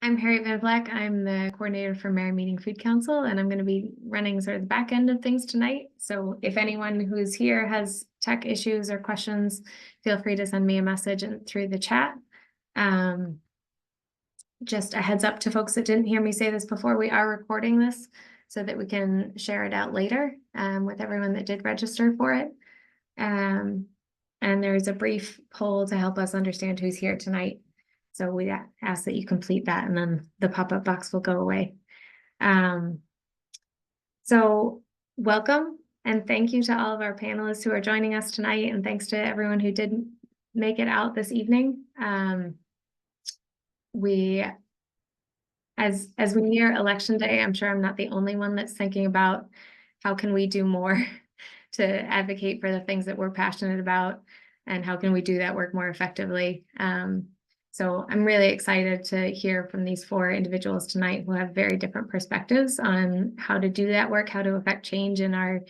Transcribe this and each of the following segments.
I'm Harriet Van Vleck. I'm the coordinator for Merrymeeting Food Council, and I'm going to be running sort of the back end of things tonight. So if anyone who's here has tech issues or questions, feel free to send me a message through the chat. Just a heads up to folks that didn't hear me say this before, we are recording this so that we can share it out later with everyone that did register for it. And there's a brief poll to help us understand who's here tonight. So we ask that you complete that, and then the pop-up box will go away. So welcome, and thank you to all of our panelists who are joining us tonight, and thanks to everyone who did make it out this evening. As we near election day, I'm sure I'm not the only one that's thinking about how can we do more to advocate for the things that we're passionate about, and how can we do that work more effectively. So I'm really excited to hear from these four individuals tonight who have very different perspectives on how to do that work, how to affect change in our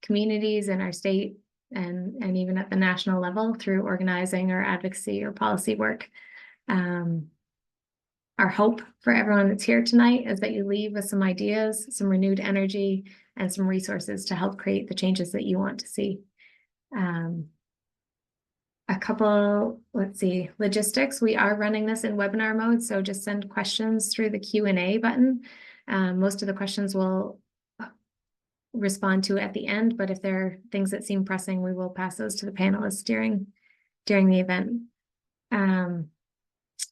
communities and our state, and even at the national level through organizing or advocacy or policy work. Our hope for everyone that's here tonight is that you leave with some ideas, some renewed energy, and some resources to help create the changes that you want to see. A couple, let's see, logistics. We are running this in webinar mode, so just send questions through the Q&A button. Most of the questions we'll respond to at the end, but if there are things that seem pressing, we will pass those to the panelists during the event. I'm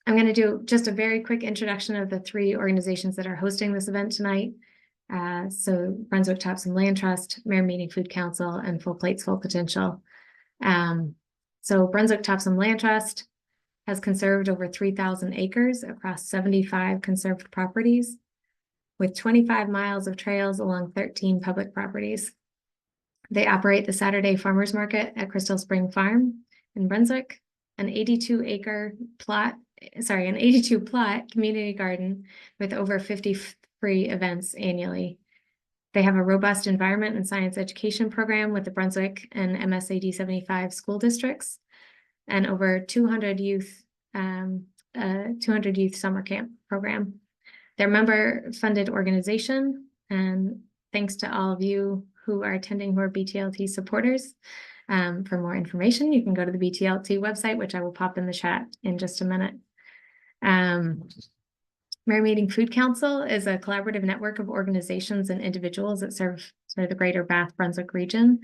going to do just a very quick introduction of the three organizations that are hosting this event tonight. So Brunswick-Topsham Land Trust, Merrymeeting Food Council, and Full Plates, Full Potential. So Brunswick-Topsham Land Trust has conserved over 3,000 acres across 75 conserved properties, with 25 miles of trails along 13 public properties. They operate the Saturday Farmers Market at Crystal Spring Farm in Brunswick, an 82 plot community garden with over 50 free events annually. They have a robust environment and science education program with the Brunswick and MSAD 75 school districts, and over 200 youth summer camp program. They're member-funded organization, and thanks to all of you who are attending who are BTLT supporters. For more information, you can go to the BTLT website, which I will pop in the chat in just a minute. Merrymeeting Food Council is a collaborative network of organizations and individuals that serve sort of the greater Bath Brunswick region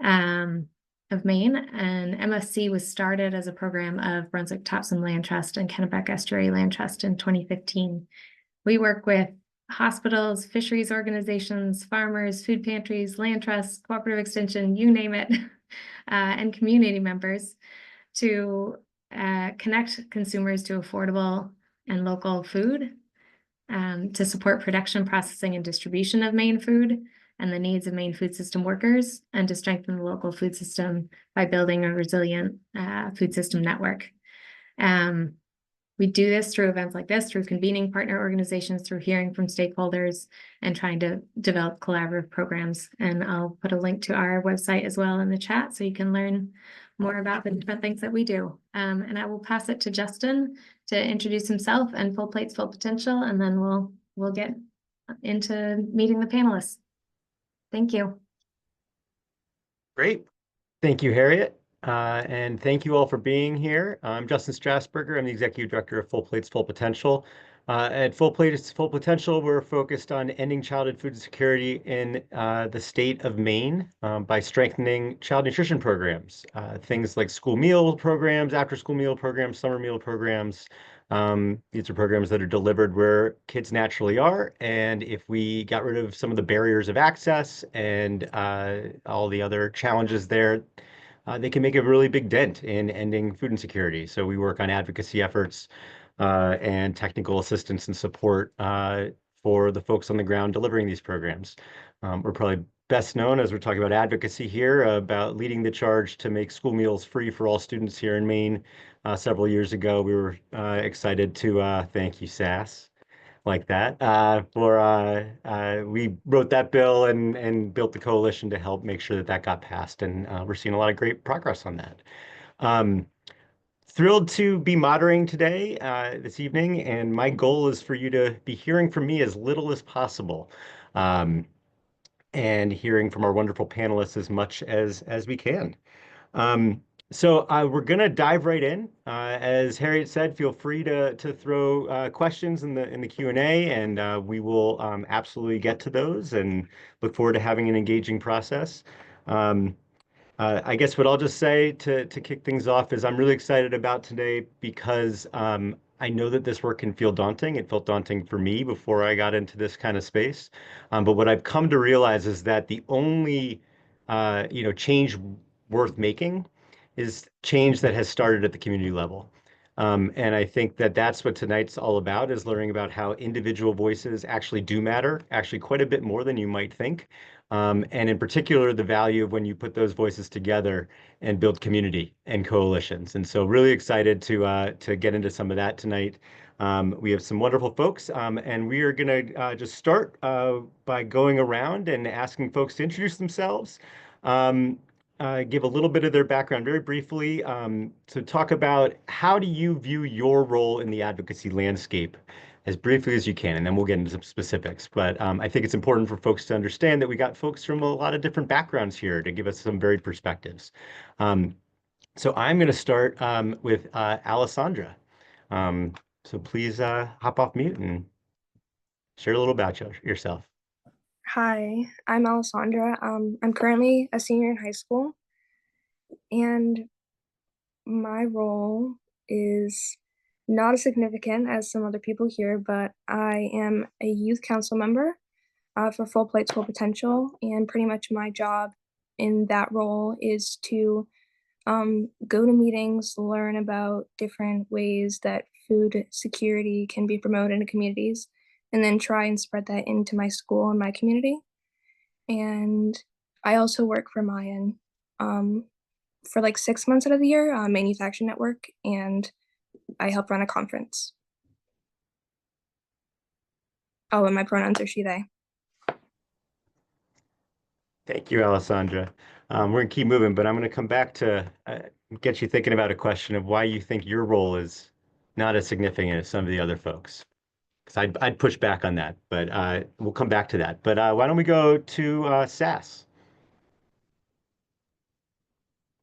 of Maine. And MFC was started as a program of Brunswick-Topsham Land Trust and Kennebec Estuary Land Trust in 2015. We work with hospitals, fisheries organizations, farmers, food pantries, land trusts, cooperative extension, you name it, and community members to connect consumers to affordable and local food, to support production, processing, and distribution of Maine food and the needs of Maine food system workers, and to strengthen the local food system by building a resilient food system network. We do this through events like this, through convening partner organizations, through hearing from stakeholders, and trying to develop collaborative programs. And I'll put a link to our website as well in the chat so you can learn more about the different things that we do. And I will pass it to Justin to introduce himself and Full Plates, Full Potential, and then we'll get into meeting the panelists. Thank you. Great. Thank you, Harriet. And thank you all for being here. I'm Justin Strasburger. I'm the Executive Director of Full Plates, Full Potential. At Full Plates, Full Potential, we're focused on ending childhood food insecurity in the state of Maine by strengthening child nutrition programs. Things like school meal programs, after-school meal programs, summer meal programs. These are programs that are delivered where kids naturally are. And if we got rid of some of the barriers of access and all the other challenges there, they can make a really big dent in ending food insecurity. So we work on advocacy efforts and technical assistance and support for the folks on the ground delivering these programs. We're probably best known, as we're talking about advocacy here, about leading the charge to make school meals free for all students here in Maine. Several years ago, we were excited to thank you, SAS, like that. We wrote that bill and built the coalition to help make sure that that got passed, and we're seeing a lot of great progress on that. thrilled to be moderating today, this evening, and my goal is for you to be hearing from me as little as possible, um, and hearing from our wonderful panelists as much as we can. Um, we're gonna dive right in. As Harriet said, feel free to throw questions in the Q&A, and we will absolutely get to those and look forward to having an engaging process. Um, I guess what I'll just say to kick things off is I'm really excited about today because I know that this work can feel daunting. It felt daunting for me before I got into this kind of space. But what I've come to realize is that the only change worth making is change that has started at the community level. And I think that that's what tonight's all about, is learning about how individual voices actually do matter, actually quite a bit more than you might think. And in particular, the value of when you put those voices together and build community and coalitions. And so really excited to get into some of that tonight. We have some wonderful folks, and we are going to just start by going around and asking folks to introduce themselves, give a little bit of their background very briefly, to talk about how do you view your role in the advocacy landscape as briefly as you can, and then we'll get into some specifics. But I think it's important for folks to understand that we got folks from a lot of different backgrounds here to give us some varied perspectives. So I'm going to start with Alessandra. So please hop off mute and share a little about yourself. Hi, I'm Alessandra. I'm currently a senior in high school, and my role is not as significant as some other people here, but I am a youth council member for Full Plates Full Potential, and pretty much my job in that role is to go to meetings, learn about different ways that food security can be promoted in communities, and then try and spread that into my school and my community. And I also work for Mayan for like 6 months out of the year, Manufacturing Network, and I help run a conference. Oh, and my pronouns are she, they. Thank you, Alessandra. We're going to keep moving, but I'm going to come back to get you thinking about a question of why you think your role is not as significant as some of the other folks. Because I'd push back on that, but we'll come back to that. But why don't we go to Sass?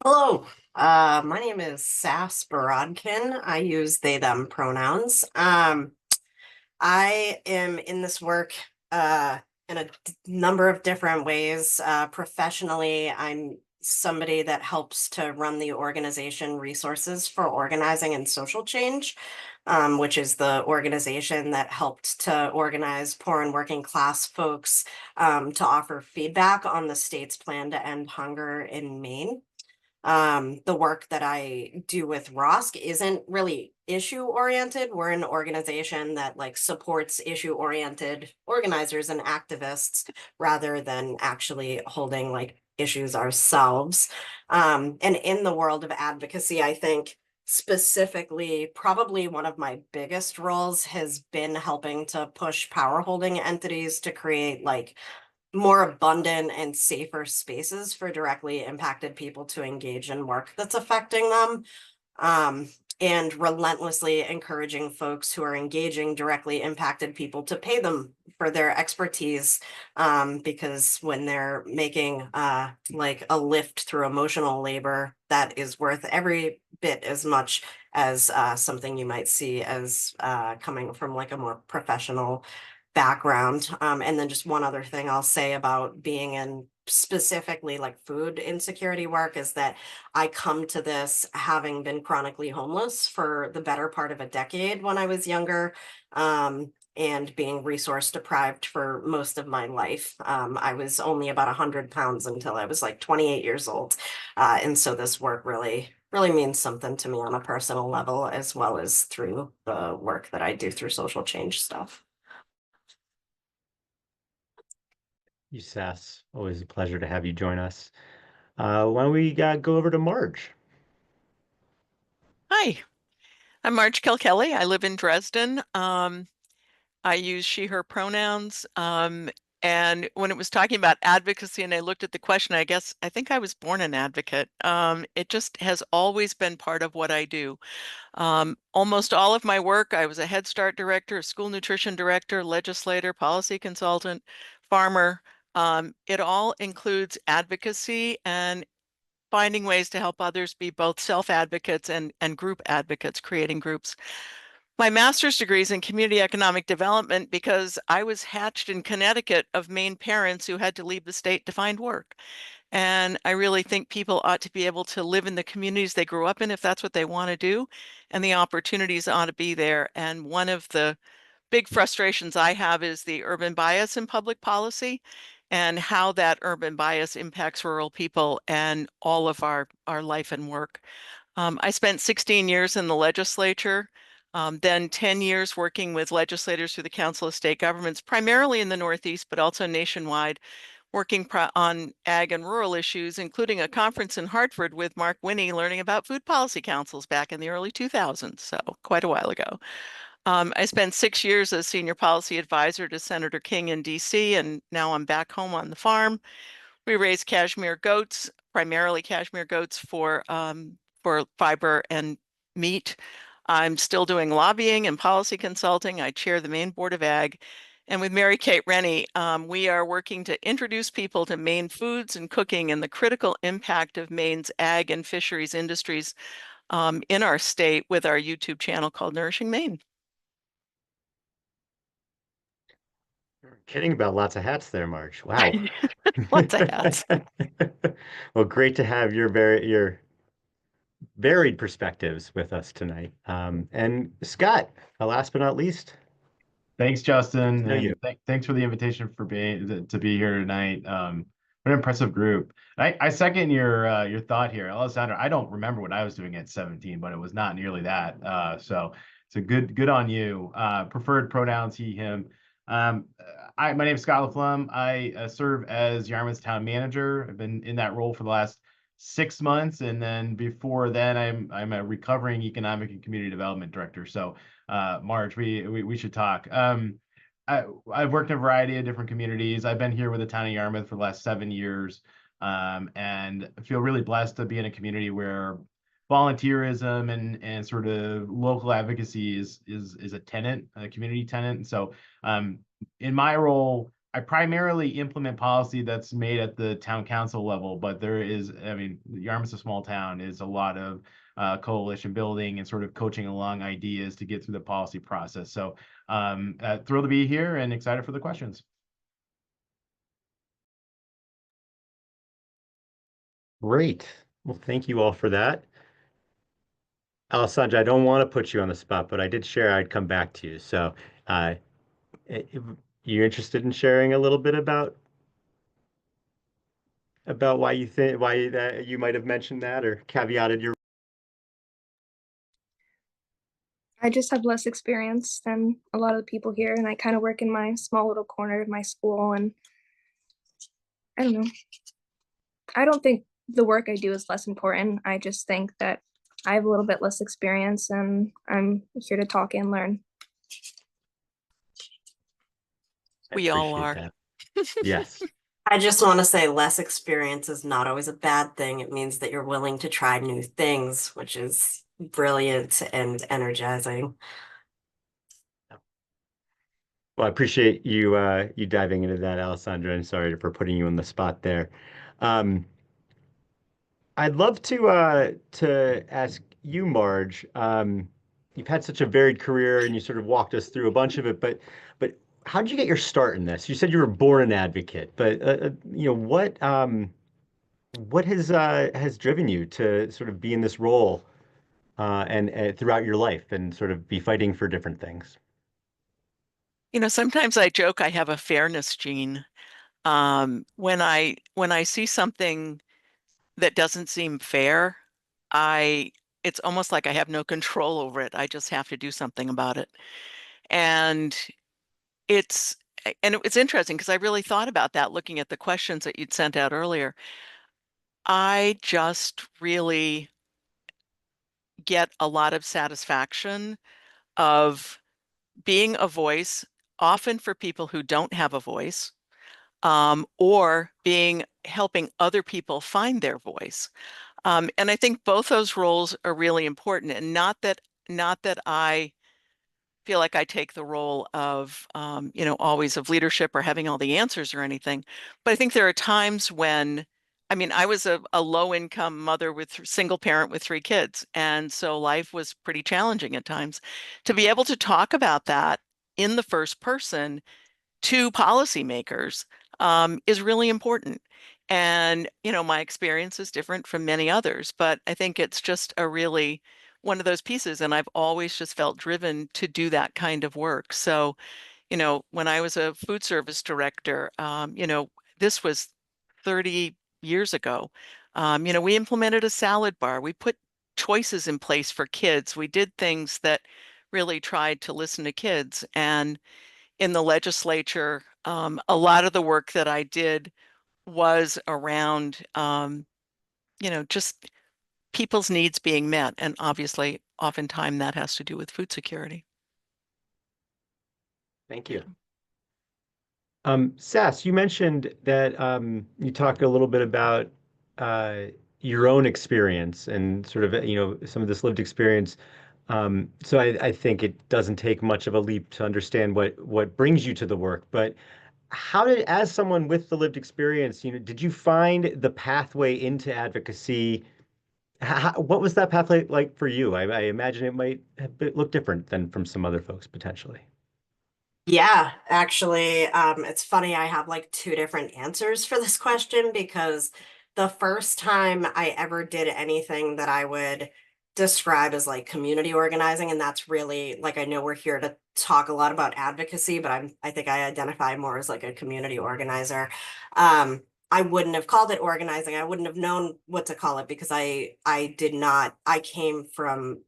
Hello, my name is Sass Borodkin. I use they, them pronouns. I am in this work in a number of different ways. Professionally, I'm somebody that helps to run the organization Resources for Organizing and Social Change, which is the organization that helped to organize poor and working class folks to offer feedback on the state's plan to end hunger in Maine. The work that I do with ROSC isn't really issue oriented. We're an organization that like supports issue oriented organizers and activists rather than actually holding like issues ourselves. And in the world of advocacy, I think specifically, probably one of my biggest roles has been helping to push power holding entities to create like more abundant and safer spaces for directly impacted people to engage in work that's affecting them, and relentlessly encouraging folks who are engaging directly impacted people to pay them for their expertise, because when they're making like a lift through emotional labor, that is worth every bit as much as something you might see as coming from like a more professional background. And then just one other thing I'll say about being in specifically like food insecurity work is that I come to this having been chronically homeless for the better part of a decade when I was younger, and being resource deprived for most of my life. I was only about 100 pounds until I was like 28 years old. And so this work really means something to me on a personal level, as well as through the work that I do through social change stuff. You, Sass. Always a pleasure to have you join us. Why don't we go over to Marge? Hi, I'm Marge Kilkelly. I live in Dresden. I use she, her pronouns. And when it was talking about advocacy and I looked at the question, I think I was born an advocate. It just has always been part of what I do. Almost all of my work, I was a Head Start director, a school nutrition director, legislator, policy consultant, farmer. It all includes advocacy and finding ways to help others be both self-advocates and group advocates, creating groups. My master's degree is in community economic development because I was hatched in Connecticut of Maine parents who had to leave the state to find work. And I really think people ought to be able to live in the communities they grew up in if that's what they want to do, and the opportunities ought to be there. And one of the big frustrations I have is the urban bias in public policy and how that urban bias impacts rural people and all of our life and work. I spent 16 years in the legislature, then 10 years working with legislators through the Council of State Governments, primarily in the Northeast, but also nationwide, working on ag and rural issues, including a conference in Hartford with Mark Winnie, learning about food policy councils back in the early 2000s, so quite a while ago. I spent 6 years as senior policy advisor to Senator King in DC, and now I'm back home on the farm. We raise cashmere goats, primarily cashmere goats for fiber and meat. I'm still doing lobbying and policy consulting. I chair the Maine Board of Ag. And with Mary Kate Rennie, we are working to introduce people to Maine foods and cooking and the critical impact of Maine's ag and fisheries industries in our state with our YouTube channel called Nourishing Maine. Kidding about lots of hats there, Marge. Wow. Lots of hats. Well, great to have your varied perspectives with us tonight. And Scott, last but not least. Thanks, Justin. Know And you. thanks for the invitation for being to be here tonight. What an impressive group. I second your thought here, Alessandra. I don't remember what I was doing at 17, but it was not nearly that. So it's a good on you. Preferred pronouns he, him. My name is Scott LaFlamme. I serve as Yarmouth's town manager. I've been in that role for the last 6 months, and then before then, I'm a recovering economic and community development director. So, Marge, we should talk. I've worked in a variety of different communities. I've been here with the town of Yarmouth for the last 7 years, and I feel really blessed to be in a community where volunteerism and sort of local advocacy is a tenant, a community tenant. And so, in my role, I primarily implement policy that's made at the town council level, but there is, I mean, Yarmouth's a small town, is a lot of coalition building and sort of coaching along ideas to get through the policy process. So thrilled to be here and excited for the questions. Great. Well, thank you all for that. Alessandra, I don't want to put you on the spot, but I did share I'd come back to you. So you interested in sharing a little bit about why you think that you might have mentioned that or caveated your. I just have less experience than a lot of the people here, and I kind of work in my small little corner of my school, and I don't know. I don't think the work I do is less important. I just think that I have a little bit less experience, and I'm here to talk and learn. We all are. That. Yes. I just want to say less experience is not always a bad thing. It means that you're willing to try new things, which is brilliant and energizing. Well, I appreciate you you diving into that, Alessandra, and sorry for putting you on the spot there. I'd love to ask you, Marge. You've had such a varied career, and you sort of walked us through a bunch of it. But how did you get your start in this? You said you were born an advocate, but you know what has driven you to sort of be in this role and throughout your life and sort of be fighting for different things? You know, sometimes I joke I have a fairness gene. When I see something that doesn't seem fair, it's almost like I have no control over it. I just have to do something about it. And it's interesting because I really thought about that looking at the questions that you'd sent out earlier. I just really get a lot of satisfaction of being a voice, often for people who don't have a voice, or helping other people find their voice. And I think both those roles are really important, and not that I feel like I take the role of, always of leadership or having all the answers or anything. But I think there are times when, I mean, I was a low-income mother with single parent with 3 kids. And so life was pretty challenging at times. To be able to talk about that in the first person to policymakers is really important. And, my experience is different from many others, but I think it's just a really one of those pieces. And I've always just felt driven to do that kind of work. So, when I was a food service director, this was 30 years ago. We implemented a salad bar. We put choices in place for kids. We did things that really tried to listen to kids. And in the legislature, a lot of the work that I did was around, just people's needs being met. And obviously, oftentimes that has to do with food security. Thank you. Sass, you mentioned that you talked a little bit about your own experience and sort of, some of this lived experience. So I think it doesn't take much of a leap to understand what brings you to the work. But as someone with the lived experience, did you find the pathway into advocacy? What was that pathway like for you? I imagine it might look different than from some other folks potentially. Yeah, actually, it's funny. I have like 2 different answers for this question, because the first time I ever did anything that I would describe as like community organizing, and that's really like, I know we're here to talk a lot about advocacy, but I think I identify more as like a community organizer. I wouldn't have called it organizing. I wouldn't have known what to call it, because I came from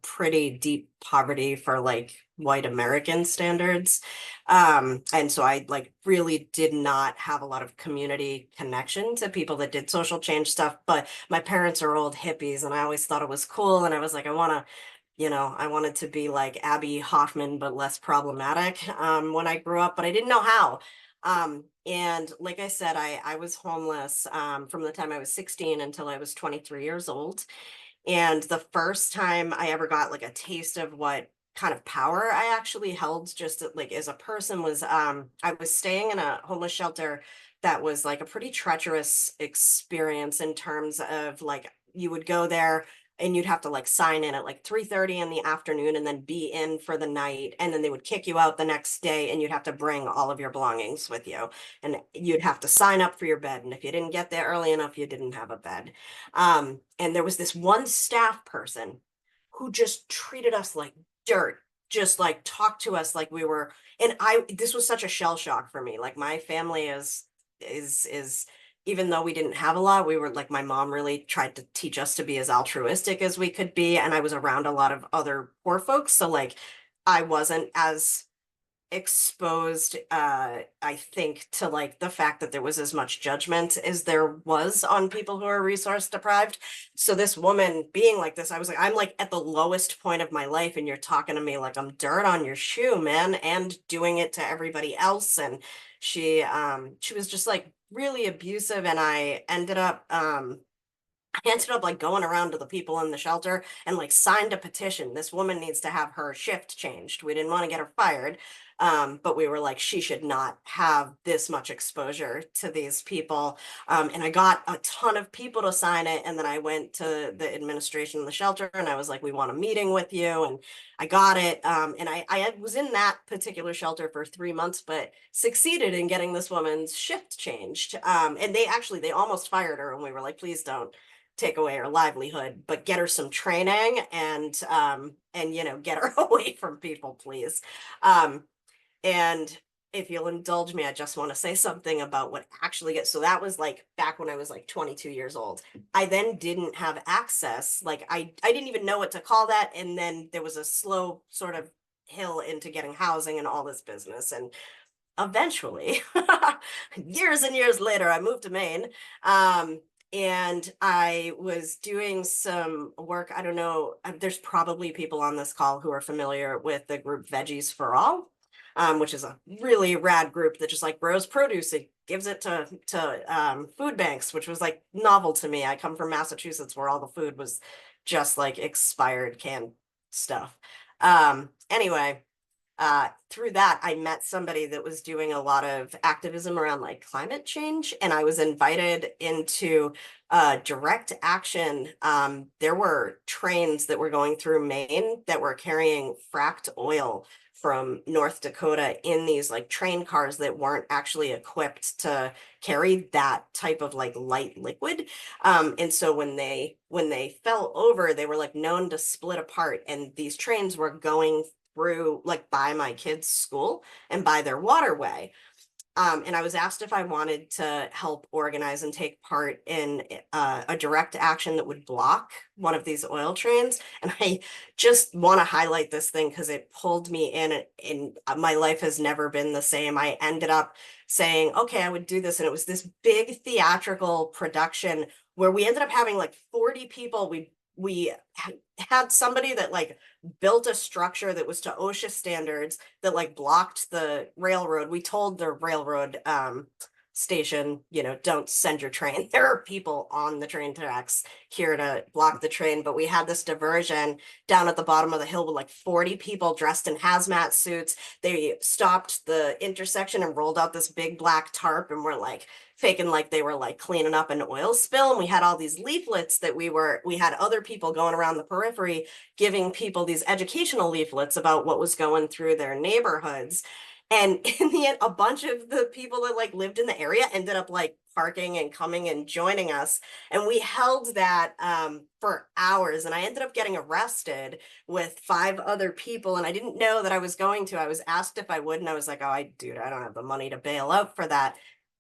pretty deep poverty for like white American standards. And so I like really did not have a lot of community connection to people that did social change stuff. But my parents are old hippies, and I always thought it was cool. And I was like, I wanted to be like Abby Hoffman, but less problematic when I grew up, but I didn't know how. And like I said, I was homeless from the time I was 16 until I was 23 years old. And the first time I ever got like a taste of what kind of power I actually held just like as a person was I was staying in a homeless shelter that was like a pretty treacherous experience, in terms of like you would go there and you'd have to like sign in at like 3:30 in the afternoon and then be in for the night, and then they would kick you out the next day, and you'd have to bring all of your belongings with you, and you'd have to sign up for your bed, and if you didn't get there early enough, you didn't have a bed. And there was this one staff person who just treated us like dirt, just like talked to us like we were, and this was such a shell shock for me. Like my family is even though we didn't have a lot, we were like, my mom really tried to teach us to be as altruistic as we could be. And I was around a lot of other poor folks. So like, I wasn't as exposed, I think, to like the fact that there was as much judgment as there was on people who are resource deprived. So this woman being like this, I was like, I'm like at the lowest point of my life, and you're talking to me like I'm dirt on your shoe, man, and doing it to everybody else. And she was just like really abusive, and I ended up like going around to the people in the shelter and like signed a petition. This woman needs to have her shift changed. We didn't want to get her fired. But we were like, she should not have this much exposure to these people. And I got a ton of people to sign it. And then I went to the administration of the shelter, and I was like, we want a meeting with you. And I got it. And I was in that particular shelter for 3 months, but succeeded in getting this woman's shift changed. And they almost fired her. And we were like, please don't take away her livelihood, but get her some training, and get her away from people, please. And if you'll indulge me, I just want to say something about what actually gets. So that was like back when I was like 22 years old. I then didn't have access. Like I didn't even know what to call that. And then there was a slow sort of hill into getting housing and all this business. And eventually, years and years later, I moved to Maine. And I was doing some work. I don't know, there's probably people on this call who are familiar with the group Veggies for All, which is a really rad group that just like grows produce gives it to food banks, which was like novel to me. I come from Massachusetts, where all the food was just like expired canned stuff. Anyway, through that, I met somebody that was doing a lot of activism around like climate change, and I was invited into direct action. There were trains that were going through Maine that were carrying fracked oil from North Dakota in these like train cars that weren't actually equipped to carry that type of like light liquid. And so when they fell over, they were like known to split apart, and these trains were going through like by my kids' school and by their waterway. And I was asked if I wanted to help organize and take part in a direct action that would block one of these oil trains. And I just want to highlight this thing because it pulled me in, and my life has never been the same. I ended up saying, okay, I would do this. And it was this big theatrical production where we ended up having like 40 people. We had somebody that like built a structure that was to OSHA standards that like blocked the railroad. We told the railroad station, you know, don't send your train. There are people on the train tracks here to block the train, but we had this diversion down at the bottom of the hill with like 40 people dressed in hazmat suits. They stopped the intersection and rolled out this big black tarp, and we're like faking like they were like cleaning up an oil spill. And we had all these leaflets that we had other people going around the periphery giving people these educational leaflets about what was going through their neighborhoods. And in the end, a bunch of the people that like lived in the area ended up like parking and coming and joining us. And we held that for hours. And I ended up getting arrested with 5 other people. And I didn't know that I was going to. I was asked if I would. And I was like, oh, dude, I don't have the money to bail out for that.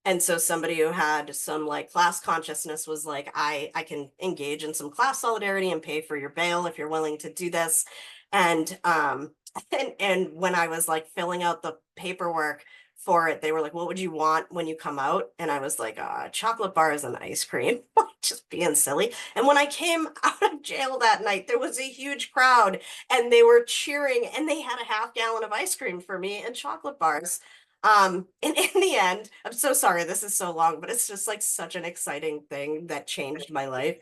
And so somebody who had some like class consciousness was like, I can engage in some class solidarity and pay for your bail if you're willing to do this. And when I was like filling out the paperwork for it, they were like, what would you want when you come out? And I was like, chocolate bars and ice cream. Just being silly. And when I came out of jail that night, there was a huge crowd and they were cheering, and they had a half gallon of ice cream for me and chocolate bars. And in the end, I'm so sorry this is so long, but it's just like such an exciting thing that changed my life.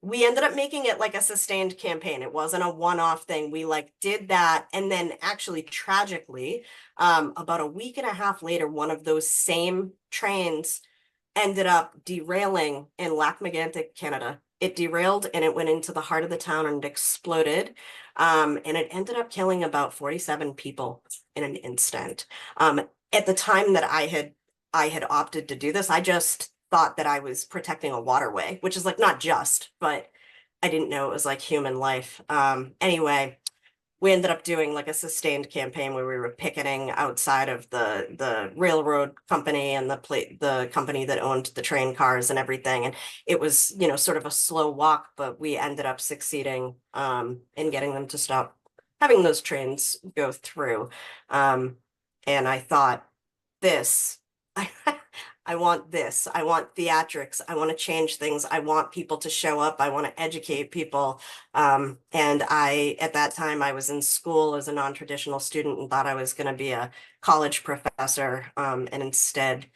We ended up making it like a sustained campaign. It wasn't a one-off thing. We like did that, and then actually tragically, about a week and a half later, one of those same trains ended up derailing in Lac-Mégantic, Canada. It derailed and it went into the heart of the town and it exploded. And it ended up killing about 47 people in an instant. At the time that I had opted to do this, I just thought that I was protecting a waterway, which is like not just, but I didn't know it was like human life. Anyway, we ended up doing like a sustained campaign where we were picketing outside of the railroad company and the company that owned the train cars and everything. And it was, you know, sort of a slow walk, but we ended up succeeding in getting them to stop having those trains go through. And I thought, this, I want this. I want theatrics. I want to change things. I want people to show up. I want to educate people. And at that time, I was in school as a non-traditional student and thought I was going to be a college professor. And instead,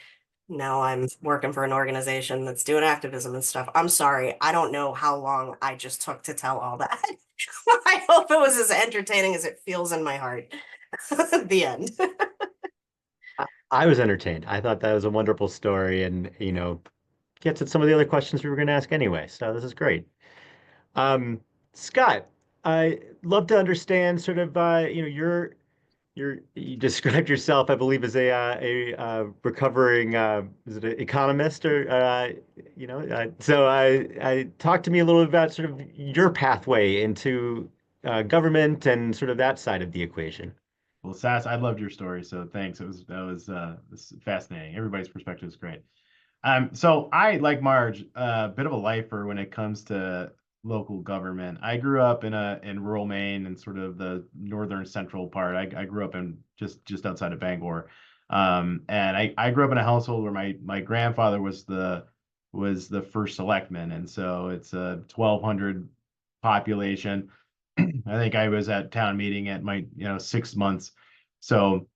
now I'm working for an organization that's doing activism and stuff. I'm sorry. I don't know how long I just took to tell all that. I hope it was as entertaining as it feels in my heart. The end. I was entertained. I thought that was a wonderful story, and gets at some of the other questions we were going to ask anyway. So this is great. Scott, I love to understand sort of you described yourself, I believe, as a recovering is it an economist or so I talk to me a little bit about sort of your pathway into government and sort of that side of the equation. Well, Sass, I loved your story, so thanks. That was fascinating. Everybody's perspective is great. So I, like Marge, a bit of a lifer when it comes to local government. I grew up in rural Maine and sort of the northern central part. I grew up in just outside of Bangor, and I grew up in a household where my grandfather was the first selectman, and so it's a 1,200 population. I think I was at town meeting at my 6 months. So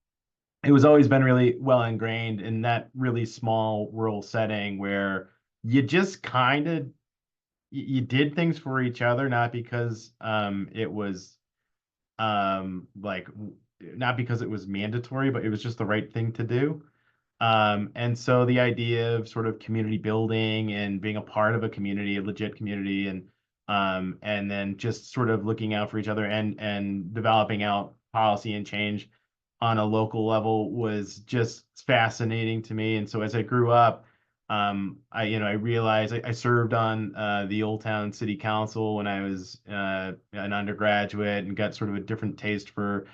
it was always been really well ingrained in that really small rural setting where you just kind of you did things for each other, not because it was like not because it was mandatory, but it was just the right thing to do. And so the idea of sort of community building and being a part of a community, a legit community, and then just sort of looking out for each other and developing out policy and change on a local level was just fascinating to me. And so as I grew up, I realized I served on the Old Town City Council when I was an undergraduate and got sort of a different taste for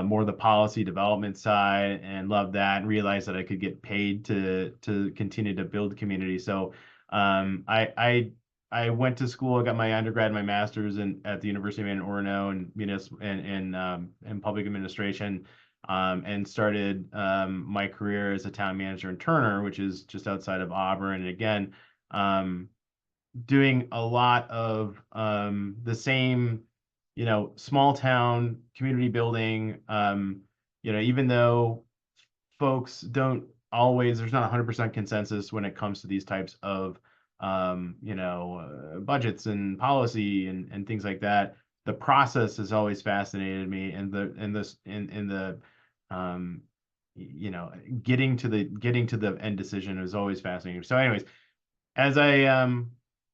more the policy development side, and loved that, and realized that I could get paid to continue to build community. So I went to school. I got my undergrad and my master's at the University of Orono in public administration, and started my career as a town manager in Turner, which is just outside of Auburn. And again, doing a lot of the same, small town community building. Even though folks don't always, there's not 100% consensus when it comes to these types of budgets and policy and things like that. The process has always fascinated me, and the getting to the end decision is always fascinating. So anyways, as I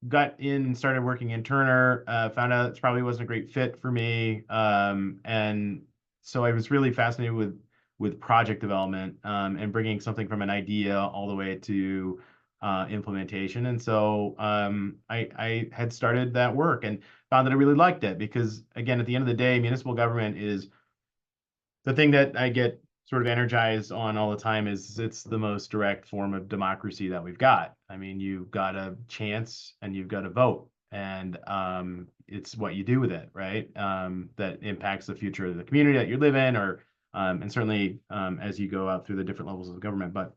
got in and started working in Turner, found out it probably wasn't a great fit for me. And so I was really fascinated with project development, and bringing something from an idea all the way to implementation. And so I had started that work and found that I really liked it, because again, at the end of the day, municipal government is the thing that I get sort of energized on all the time. Is it's the most direct form of democracy that we've got. I mean, you've got a chance and you've got a vote, and it's what you do with it, right? That impacts the future of the community that you live in, or and certainly as you go out through the different levels of government. But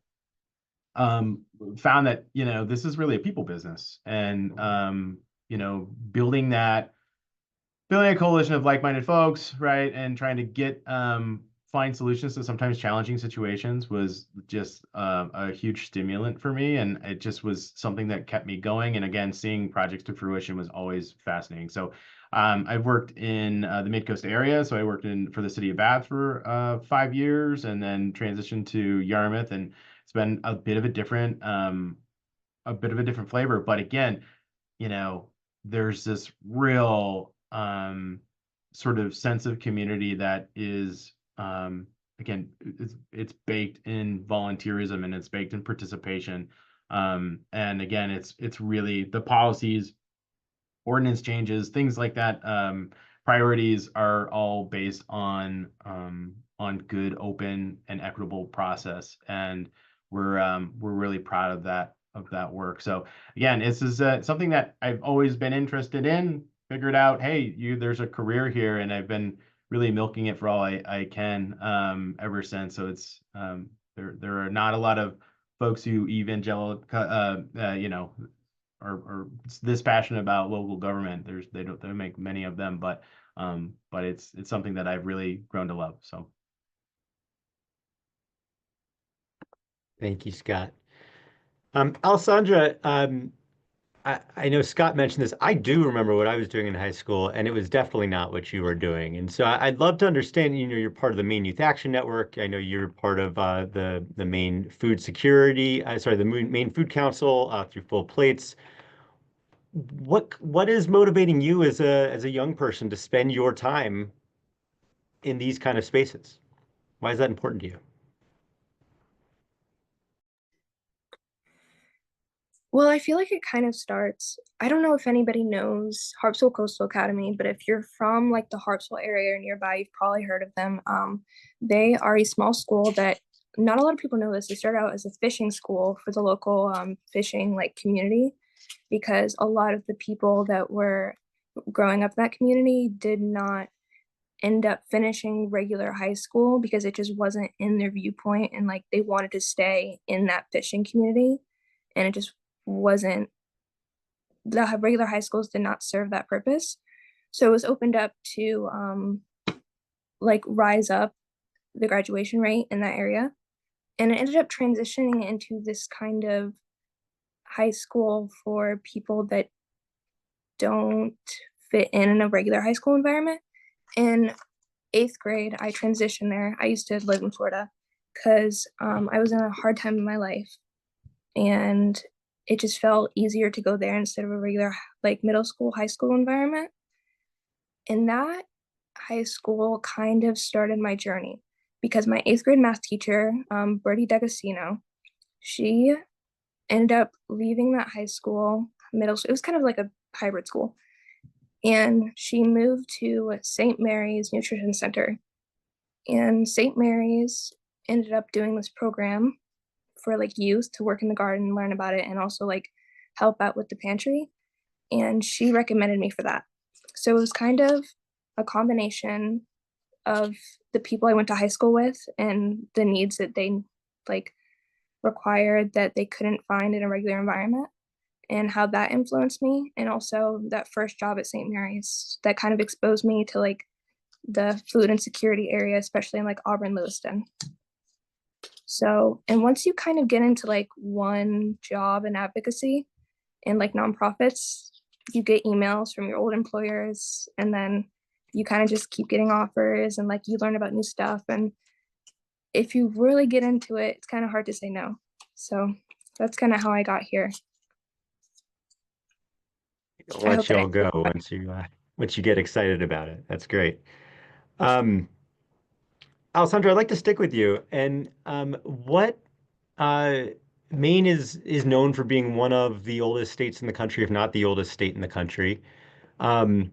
found that this is really a people business, and building a coalition of like-minded folks, right, and trying to find solutions to sometimes challenging situations was just a huge stimulant for me, and it just was something that kept me going. And again, seeing projects to fruition was always fascinating. So I've worked in the Mid-Coast area, so I worked for the city of Bath for 5 years, and then transitioned to Yarmouth, and it's been a bit of a different flavor. But again, there's this real sort of sense of community that is again, it's baked in volunteerism, and it's baked in participation. And again, it's really the policies, ordinance changes, things like that. Priorities are all based on good, open, and equitable process, and we're really proud of that work. So again, this is something that I've always been interested in. Figured out, hey, there's a career here, and I've been really milking it for all I can ever since. So it's there are not a lot of folks who are this passionate about local government. They don't make many of them, but it's something that I've really grown to love. So Thank you, Scott. Alessandra, I know Scott mentioned this. I do remember what I was doing in high school, and it was definitely not what you were doing. And so I'd love to understand, you're part of the Maine Youth Action Network. I know you're part of the Maine Food Security, the Maine Food Council through Full Plates. What is motivating you as a young person to spend your time in these kind of spaces? Why is that important to you? Well, I feel like it kind of starts. I don't know if anybody knows Harpswell Coastal Academy, but if you're from like the Harpswell area or nearby, you've probably heard of them. They are a small school that not a lot of people know this. They started out as a fishing school for the local fishing like community, because a lot of the people that were growing up in that community did not end up finishing regular high school because it just wasn't in their viewpoint, and like they wanted to stay in that fishing community, and it just wasn't, the regular high schools did not serve that purpose. So it was opened up to like rise up the graduation rate in that area. And it ended up transitioning into this kind of high school for people that don't fit in a regular high school environment. In 8th grade, I transitioned there. I used to live in Florida because I was in a hard time in my life, and it just felt easier to go there instead of a regular like middle school, high school environment. And that high school kind of started my journey because my 8th grade math teacher, Bertie D'Agostino, she ended up leaving that high school, middle school. It was kind of like a hybrid school. And she moved to St. Mary's Nutrition Center. And St. Mary's ended up doing this program for like youth to work in the garden, learn about it, and also like help out with the pantry. And she recommended me for that. So it was kind of a combination of the people I went to high school with and the needs that they like required that they couldn't find in a regular environment, and how that influenced me. And also that first job at St. Mary's that kind of exposed me to like the food insecurity area, especially in like Auburn, Lewiston. So, and once you kind of get into like one job in advocacy and like nonprofits, you get emails from your old employers, and then you kind of just keep getting offers, and like you learn about new stuff. And if you really get into it, it's kind of hard to say no. So that's kind of how I got here. I'll let you all go once you get excited about it. That's great. Alessandra, I'd like to stick with you. And what Maine is known for being one of the oldest states in the country, if not the oldest state in the country. And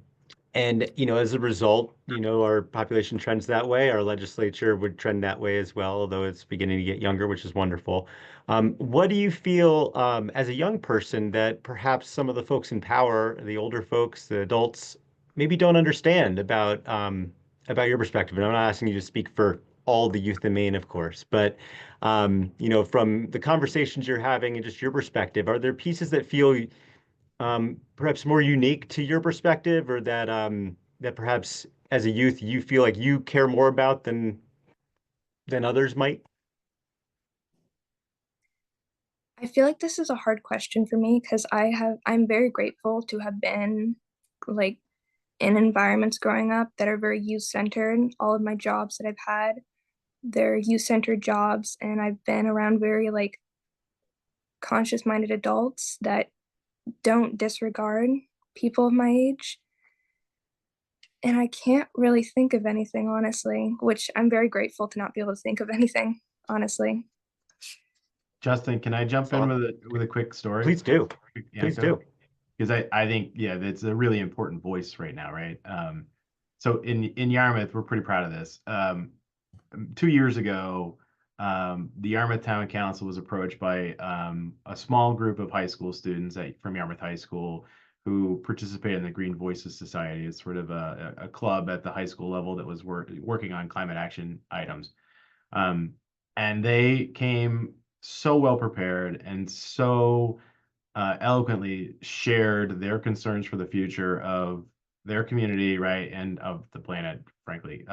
as a result, our population trends that way. Our legislature would trend that way as well, although it's beginning to get younger, which is wonderful. What do you feel as a young person that perhaps some of the folks in power, the older folks, the adults, maybe don't understand about your perspective? And I'm not asking you to speak for all the youth in Maine, of course, but from the conversations you're having and just your perspective, are there pieces that feel perhaps more unique to your perspective, or that perhaps as a youth you feel like you care more about than others might? I feel like this is a hard question for me because I'm very grateful to have been like in environments growing up that are very youth centered. All of my jobs that I've had, they're youth centered jobs, and I've been around very like conscious minded adults that don't disregard people of my age. And I can't really think of anything, honestly, which I'm very grateful to not be able to think of anything, honestly. Justin, can I jump in with a quick story? Please do. Please do. Because I think, yeah, that's a really important voice right now, right? So in Yarmouth, we're pretty proud of this. 2 years ago, the Yarmouth Town Council was approached by a small group of high school students from Yarmouth High School who participated in the Green Voices Society. It's sort of a club at the high school level that was working on climate action items. And they came so well prepared and so eloquently shared their concerns for the future of their community, right, and of the planet, frankly.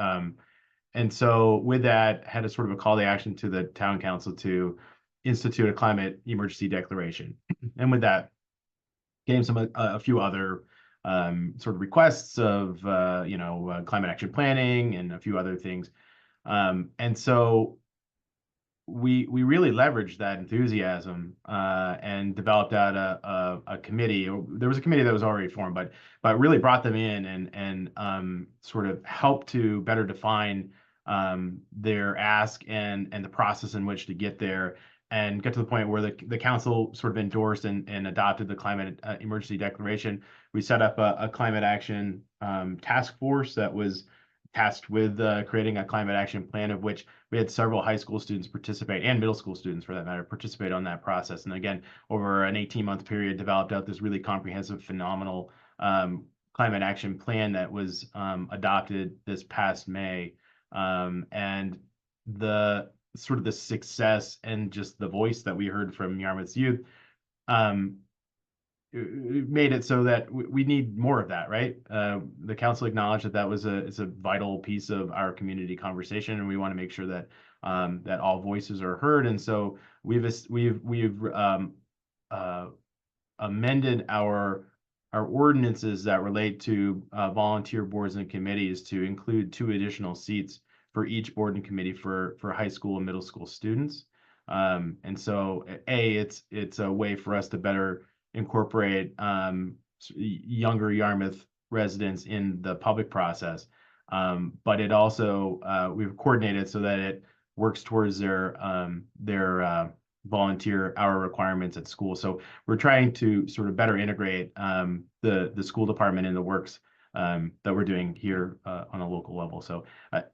And so with that, had a sort of a call to action to the town council to institute a climate emergency declaration. And with that came a few other sort of requests of climate action planning and a few other things. And so we really leveraged that enthusiasm and developed out a committee. There was a committee that was already formed, but really brought them in and sort of helped to better define their ask and the process in which to get there, and get to the point where the council sort of endorsed and adopted the climate emergency declaration. We set up a climate action task force that was tasked with creating a climate action plan, of which we had several high school students participate, and middle school students for that matter, participate on that process. And again, over an 18-month period, developed out this really comprehensive, phenomenal climate action plan that was adopted this past May. And the sort of the success and just the voice that we heard from Yarmouth's youth made it so that we need more of that, right? The council acknowledged that it's a vital piece of our community conversation, and we want to make sure that that all voices are heard. And so we've amended our ordinances that relate to volunteer boards and committees to include 2 additional seats for each board and committee for high school and middle school students. And so it's a way for us to better incorporate younger Yarmouth residents in the public process. But it also we've coordinated so that it works towards their volunteer hour requirements at school. So we're trying to sort of better integrate the school department in the works that we're doing here on a local level. So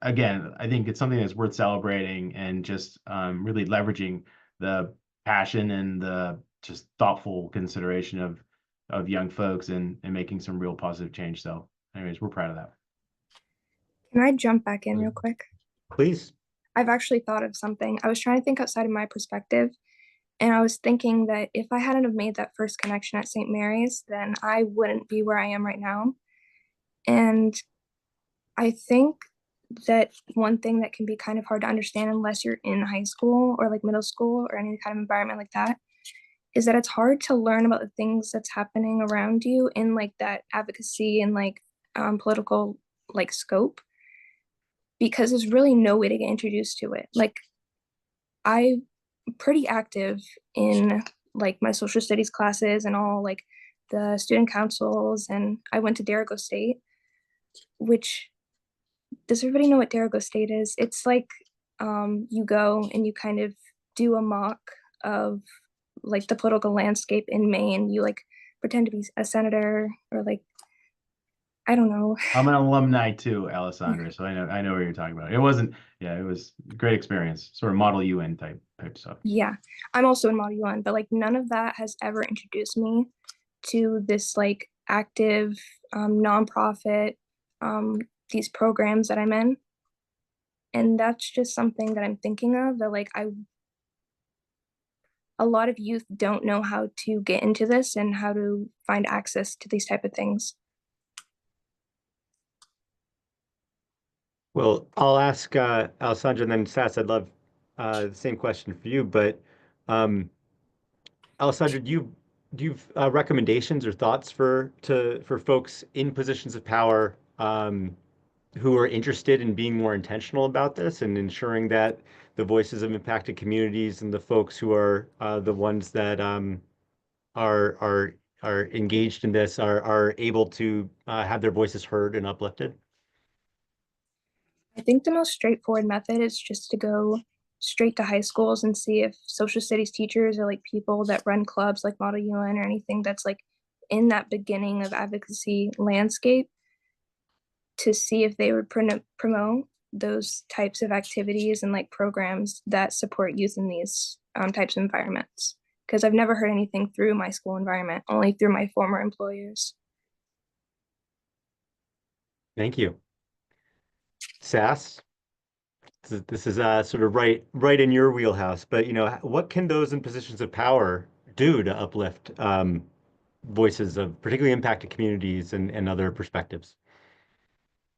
again, I think it's something that's worth celebrating and just really leveraging the passion and the just thoughtful consideration of young folks and making some real positive change. So anyways, we're proud of that. Can I jump back in real quick? Please. I've actually thought of something. I was trying to think outside of my perspective, and I was thinking that if I hadn't have made that first connection at St. Mary's, then I wouldn't be where I am right now. And I think that one thing that can be kind of hard to understand unless you're in high school or like middle school or any kind of environment like that is that it's hard to learn about the things that's happening around you in like that advocacy and like political like scope, because there's really no way to get introduced to it. Like I'm pretty active in like my social studies classes and all like the student councils, and I went to Derigo State, which, does everybody know what Derigo State is? It's like you go and you kind of do a mock of like the political landscape in Maine. You like pretend to be a senator or like, I don't know. I'm an alumni too, Alessandra, so I know what you're talking about. It was a great experience, sort of Model UN type stuff. Yeah, I'm also in Model UN, but like none of that has ever introduced me to this like active nonprofit, these programs that I'm in. And that's just something that I'm thinking of, that like a lot of youth don't know how to get into this and how to find access to these type of things. Well, I'll ask Alessandra and then Sass. I'd love the same question for you, but Alessandra, do you have recommendations or thoughts for folks in positions of power who are interested in being more intentional about this and ensuring that the voices of impacted communities and the folks who are the ones that are engaged in this are able to have their voices heard and uplifted? I think the most straightforward method is just to go straight to high schools and see if social studies teachers or like people that run clubs like Model UN or anything that's like in that beginning of advocacy landscape, to see if they would promote those types of activities and like programs that support youth in these types of environments. Because I've never heard anything through my school environment, only through my former employers. Thank you. Sass, this is sort of right in your wheelhouse, but what can those in positions of power do to uplift voices of particularly impacted communities and other perspectives?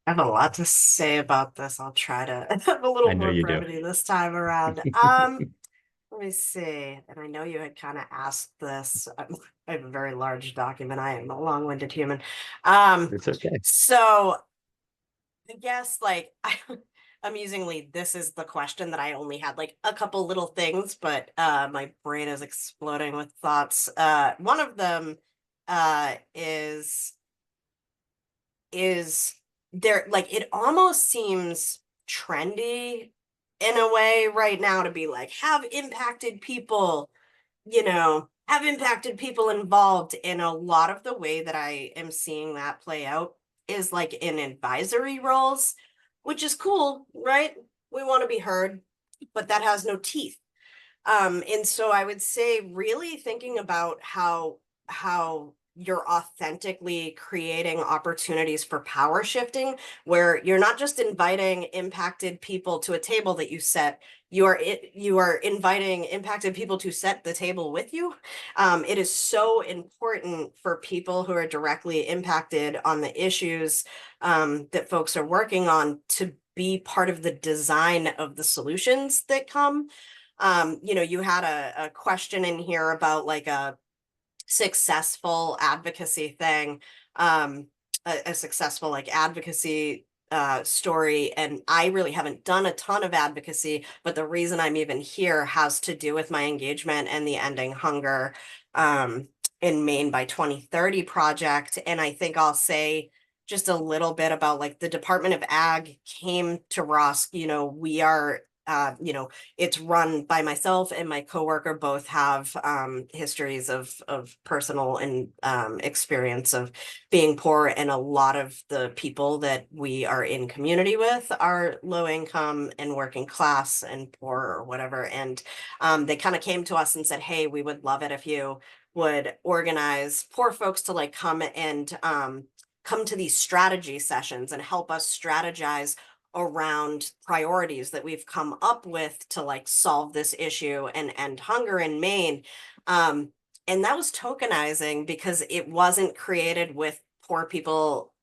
I have a lot to say about this. I'll try to have a little I know more you do. brevity this time around. Let me see. And I know you had kind of asked this. I have a very large document. I am a long-winded human. It's okay. So I guess like amusingly, this is the question that I only had like a couple little things, but my brain is exploding with thoughts. One of them is there, like, it almost seems trendy in a way right now to be like, have impacted people involved. In a lot of the way that I am seeing that play out is like in advisory roles, which is cool, right? We want to be heard, but that has no teeth. And so I would say really thinking about how you're authentically creating opportunities for power shifting, where you're not just inviting impacted people to a table that you set, you are inviting impacted people to set the table with you. It is so important for people who are directly impacted on the issues that folks are working on to be part of the design of the solutions that come. You know, you had a question in here about like a successful advocacy thing, a successful like advocacy story. And I really haven't done a ton of advocacy, but the reason I'm even here has to do with my engagement and the Ending Hunger in Maine by 2030 project. And I think I'll say just a little bit about like the Department of Ag came to Rosk. You know, we are you know, it's run by myself and my coworker, both have histories of personal and experience of being poor, and a lot of the people that we are in community with are low income and working class and poor or whatever. And they kind of came to us and said, hey, we would love it if you would organize poor folks to like come and come to these strategy sessions and help us strategize around priorities that we've come up with to like solve this issue and end hunger in Maine. And that was tokenizing because it wasn't created with poor people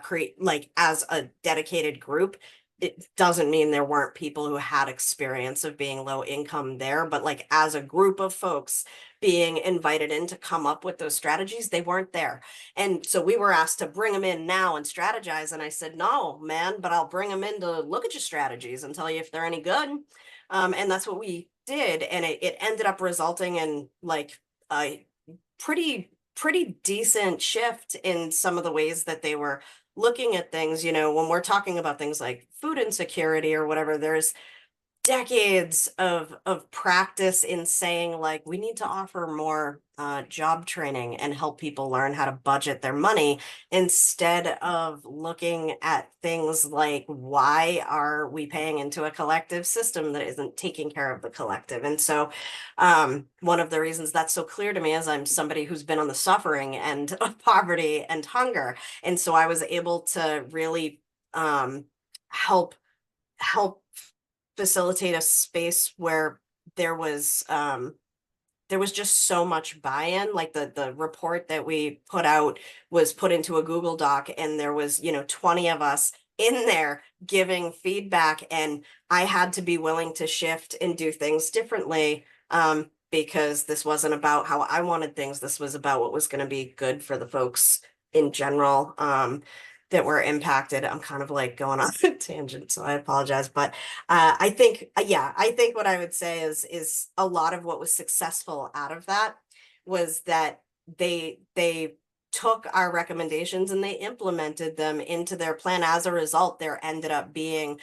create like as a dedicated group. It doesn't mean there weren't people who had experience of being low income there, but like as a group of folks being invited in to come up with those strategies, they weren't there. And so we were asked to bring them in now and strategize. And I said, no, man, but I'll bring them in to look at your strategies and tell you if they're any good. And that's what we did. And it ended up resulting in like a pretty decent shift in some of the ways that they were looking at things. You know, when we're talking about things like food insecurity or whatever, there's decades of practice in saying like we need to offer more job training and help people learn how to budget their money, instead of looking at things like why are we paying into a collective system that isn't taking care of the collective. And so one of the reasons that's so clear to me is I'm somebody who's been on the suffering end of poverty and hunger, and so I was able to really help facilitate a space where there was just so much buy-in. Like the report that we put out was put into a Google Doc, and there was, you know, 20 of us in there giving feedback, and I had to be willing to shift and do things differently because this wasn't about how I wanted things. This was about what was going to be good for the folks in general that were impacted. I'm kind of like going off a tangent, so I apologize. But I think what I would say is a lot of what was successful out of that was that they took our recommendations and they implemented them into their plan. As a result, there ended up being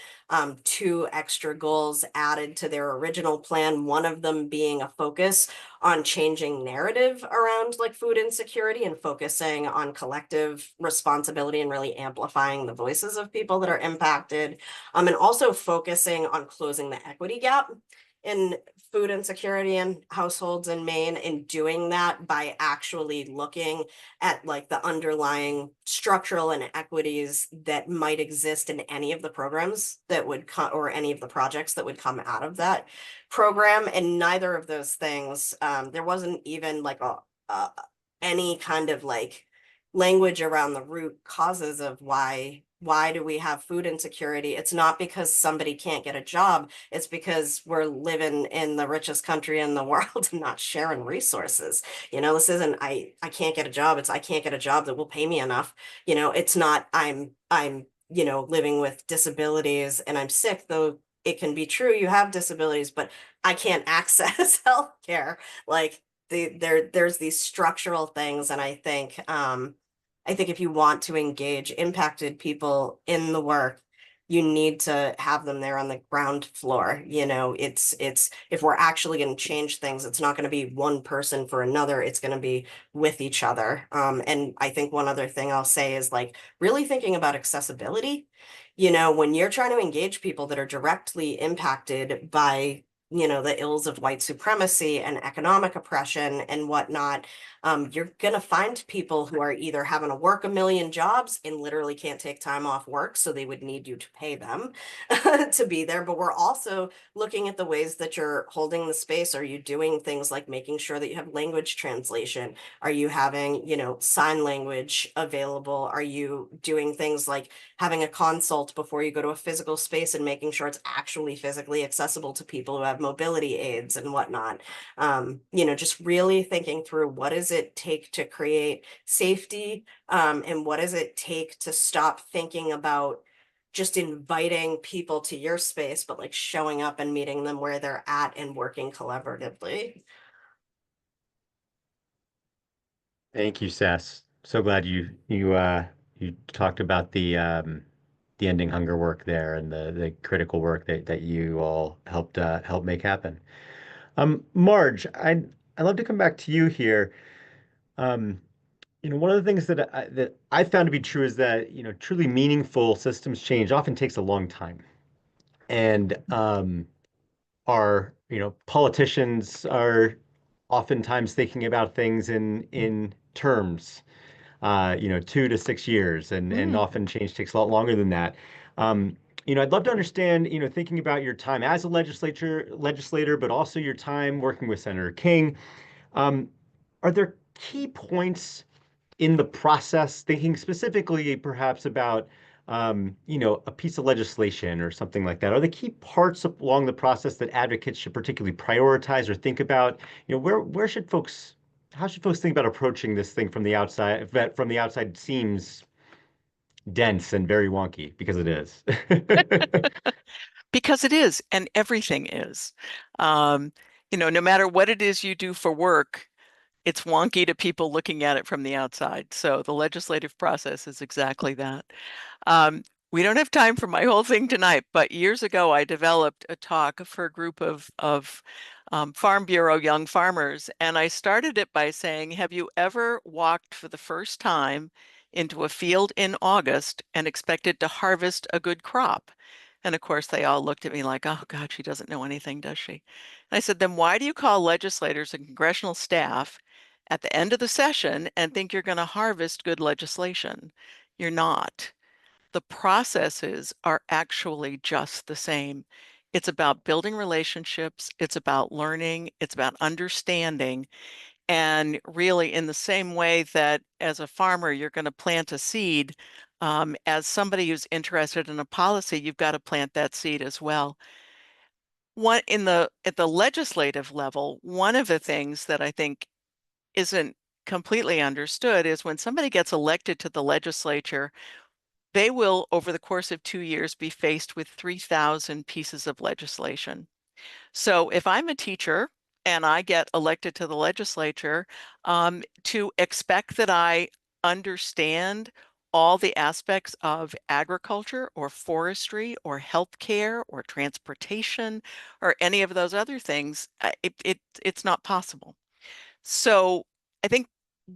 2 extra goals added to their original plan, one of them being a focus on changing narrative around like food insecurity and focusing on collective responsibility and really amplifying the voices of people that are impacted, and also focusing on closing the equity gap in food insecurity in households in Maine, and doing that by actually looking at like the underlying structural inequities that might exist in any of the programs that would come or any of the projects that would come out of that program. And neither of those things, there wasn't even like any kind of like language around the root causes of why do we have food insecurity. It's not because somebody can't get a job. It's because we're living in the richest country in the world and not sharing resources. You know, this isn't I can't get a job. It's I can't get a job that will pay me enough. You know, it's not I'm you know, living with disabilities and I'm sick, though it can be true you have disabilities, but I can't access healthcare. Like there's these structural things. And I think if you want to engage impacted people in the work, you need to have them there on the ground floor. You know, it's if we're actually going to change things, it's not going to be one person for another. It's going to be with each other. And I think one other thing I'll say is like really thinking about accessibility. You know, when you're trying to engage people that are directly impacted by you know, the ills of white supremacy and economic oppression and whatnot, you're going to find people who are either having to work a million jobs and literally can't take time off work, so they would need you to pay them to be there. But we're also looking at the ways that you're holding the space. Are you doing things like making sure that you have language translation? Are you having, you know, sign language available? Are you doing things like having a consult before you go to a physical space and making sure it's actually physically accessible to people who have mobility aids and whatnot? You know, just really thinking through, what does it take to create safety, and what does it take to stop thinking about just inviting people to your space, but like showing up and meeting them where they're at and working collaboratively. Thank you, Sess. So glad you talked about the ending hunger work there and the critical work that you all helped make happen. Marge, I'd love to come back to you here. Um, one of the things that I found to be true is that, truly meaningful systems change often takes a long time. And politicians are oftentimes thinking about things in terms, 2 to 6 years, and often change takes a lot longer than that. I'd love to understand, thinking about your time as a legislator, but also your time working with Senator King. Are there key points in the process, thinking specifically perhaps about a piece of legislation or something like that? Are the key parts along the process that advocates should particularly prioritize or think about? How should folks think about approaching this thing from the outside? That from the outside seems dense and very wonky, because it is. Because it is, and everything is. No matter what it is you do for work, it's wonky to people looking at it from the outside. So the legislative process is exactly that. We don't have time for my whole thing tonight, but years ago I developed a talk for a group of Farm Bureau young farmers, and I started it by saying, have you ever walked for the first time into a field in August and expected to harvest a good crop? And of course, they all looked at me like, oh God, she doesn't know anything, does she? And I said, then why do you call legislators and congressional staff at the end of the session and think you're going to harvest good legislation? You're not. The processes are actually just the same. It's about building relationships, it's about learning, it's about understanding. And really, in the same way that as a farmer, you're going to plant a seed, as somebody who's interested in a policy, you've got to plant that seed as well. At the legislative level, one of the things that I think isn't completely understood is when somebody gets elected to the legislature, they will, over the course of 2 years, be faced with 3,000 pieces of legislation. So if I'm a teacher and I get elected to the legislature, to expect that I understand all the aspects of agriculture or forestry or healthcare or transportation or any of those other things, it's not possible. So I think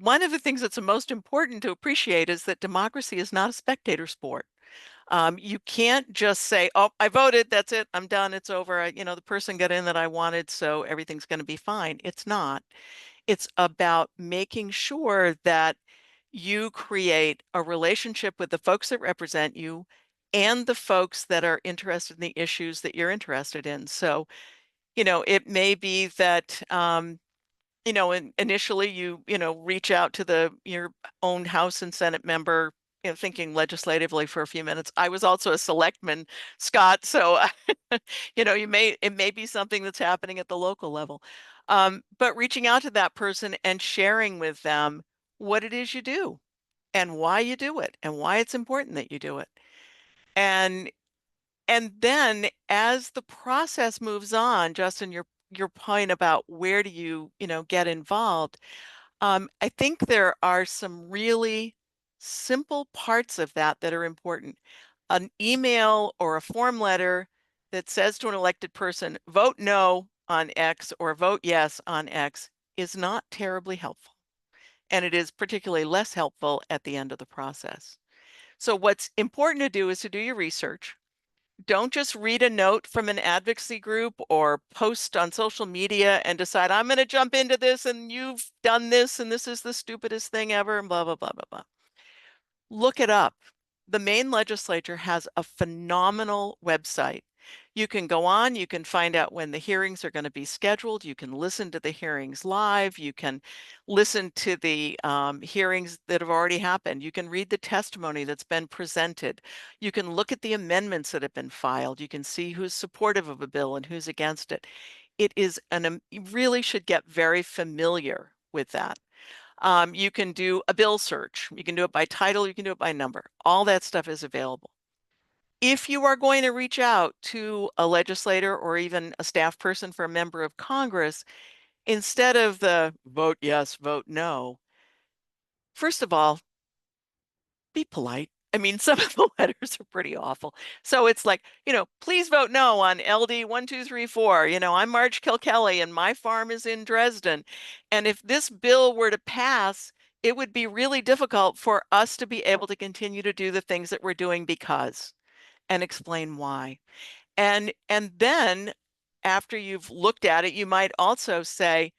one of the things that's the most important to appreciate is that democracy is not a spectator sport. You can't just say, oh, I voted, that's it, I'm done, it's over. The person got in that I wanted, so everything's going to be fine. It's not. It's about making sure that you create a relationship with the folks that represent you and the folks that are interested in the issues that you're interested in. So, it may be that initially you reach out to your own House and Senate member, thinking legislatively for a few minutes. I was also a selectman, Scott, so it may be something that's happening at the local level. But reaching out to that person and sharing with them what it is you do and why you do it and why it's important that you do it. And then as the process moves on, Justin, your point about where do you get involved, I think there are some really simple parts of that that are important. An email or a form letter that says to an elected person, vote no on X or vote yes on X, is not terribly helpful. And it is particularly less helpful at the end of the process. So what's important to do is to do your research. don't just read a note from an advocacy group or post on social media and decide, I'm going to jump into this and you've done this and this is the stupidest thing ever and blah, blah, blah, blah, blah. Look it up. The Maine legislature has a phenomenal website. You can go on, you can find out when the hearings are going to be scheduled. You can listen to the hearings live. You can listen to the hearings that have already happened. You can read the testimony that's been presented. You can look at the amendments that have been filed. You can see who's supportive of a bill and who's against it. You really should get very familiar with that. You can do a bill search. You can do it by title. You can do it by number. All that stuff is available. If you are going to reach out to a legislator or even a staff person for a member of Congress, instead of the vote yes, vote no, first of all, be polite. I mean, some of the letters are pretty awful. So it's like, please vote no on LD 1234. I'm Marge Kilkelly and my farm is in Dresden. And if this bill were to pass, it would be really difficult for us to be able to continue to do the things that we're doing and explain why. And then after you've looked at it, you might also say,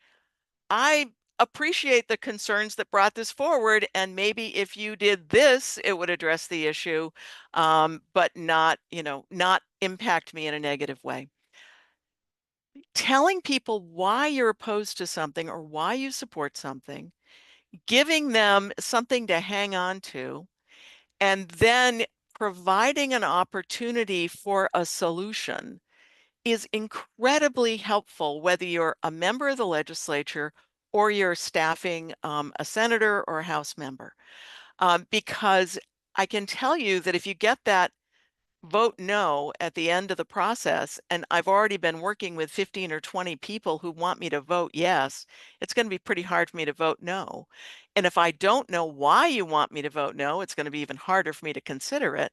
I appreciate the concerns that brought this forward, and maybe if you did this, it would address the issue, but not impact me in a negative way. Telling people why you're opposed to something or why you support something, giving them something to hang on to, and then providing an opportunity for a solution is incredibly helpful, whether you're a member of the legislature or you're staffing a senator or a House member. Because I can tell you that if you get that vote no at the end of the process, and I've already been working with 15 or 20 people who want me to vote yes, it's going to be pretty hard for me to vote no. And if I don't know why you want me to vote no, it's going to be even harder for me to consider it.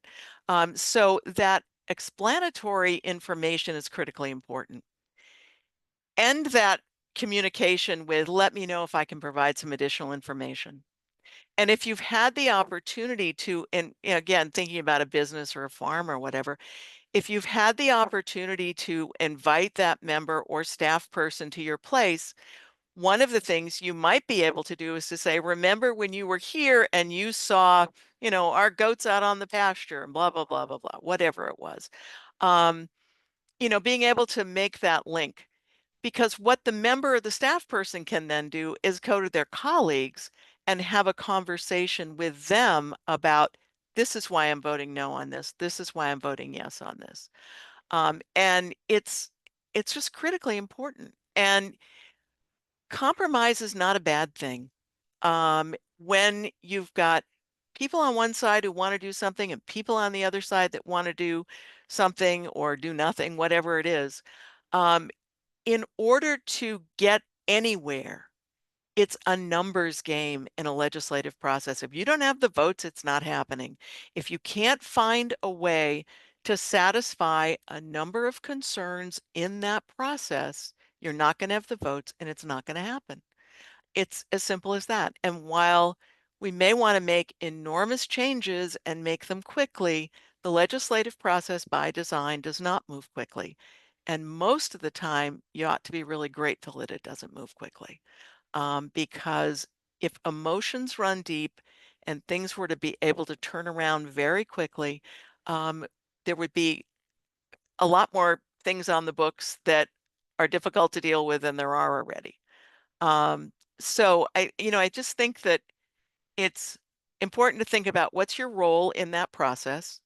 So that explanatory information is critically important. End that communication with, let me know if I can provide some additional information. And if you've had the opportunity to, and again, thinking about a business or a farm or whatever, if you've had the opportunity to invite that member or staff person to your place, one of the things you might be able to do is to say, remember when you were here and you saw, our goats out on the pasture and blah, blah, blah, blah, blah, whatever it was. Being able to make that link. Because what the member or the staff person can then do is go to their colleagues and have a conversation with them about, this is why I'm voting no on this. This is why I'm voting yes on this. And it's just critically important. And compromise is not a bad thing. When you've got people on one side who want to do something and people on the other side that want to do something or do nothing, whatever it is, in order to get anywhere, it's a numbers game in a legislative process. If you don't have the votes, it's not happening. If you can't find a way to satisfy a number of concerns in that process, you're not going to have the votes and it's not going to happen. It's as simple as that. And while we may want to make enormous changes and make them quickly, the legislative process by design does not move quickly. And most of the time, you ought to be really grateful that it doesn't move quickly. Because if emotions run deep and things were to be able to turn around very quickly, there would be a lot more things on the books that are difficult to deal with than there are already. So I just think that it's important to think about what's your role in that process.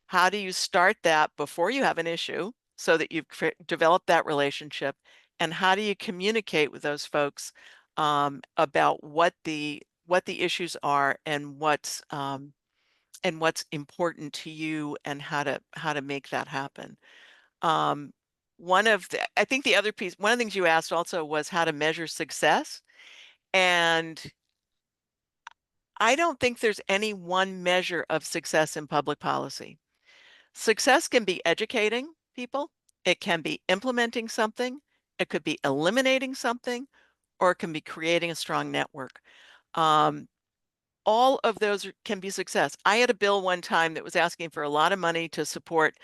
How do you start that before you have an issue so that you've developed that relationship? And how do you communicate with those folks about what the issues are and what's important to you and how to make that happen. I think the other piece, one of the things you asked also was how to measure success. And I don't think there's any one measure of success in public policy. Success can be educating people, it can be implementing something, it could be eliminating something, or it can be creating a strong network. All of those can be success. I had a bill one time that was asking for a lot of money to support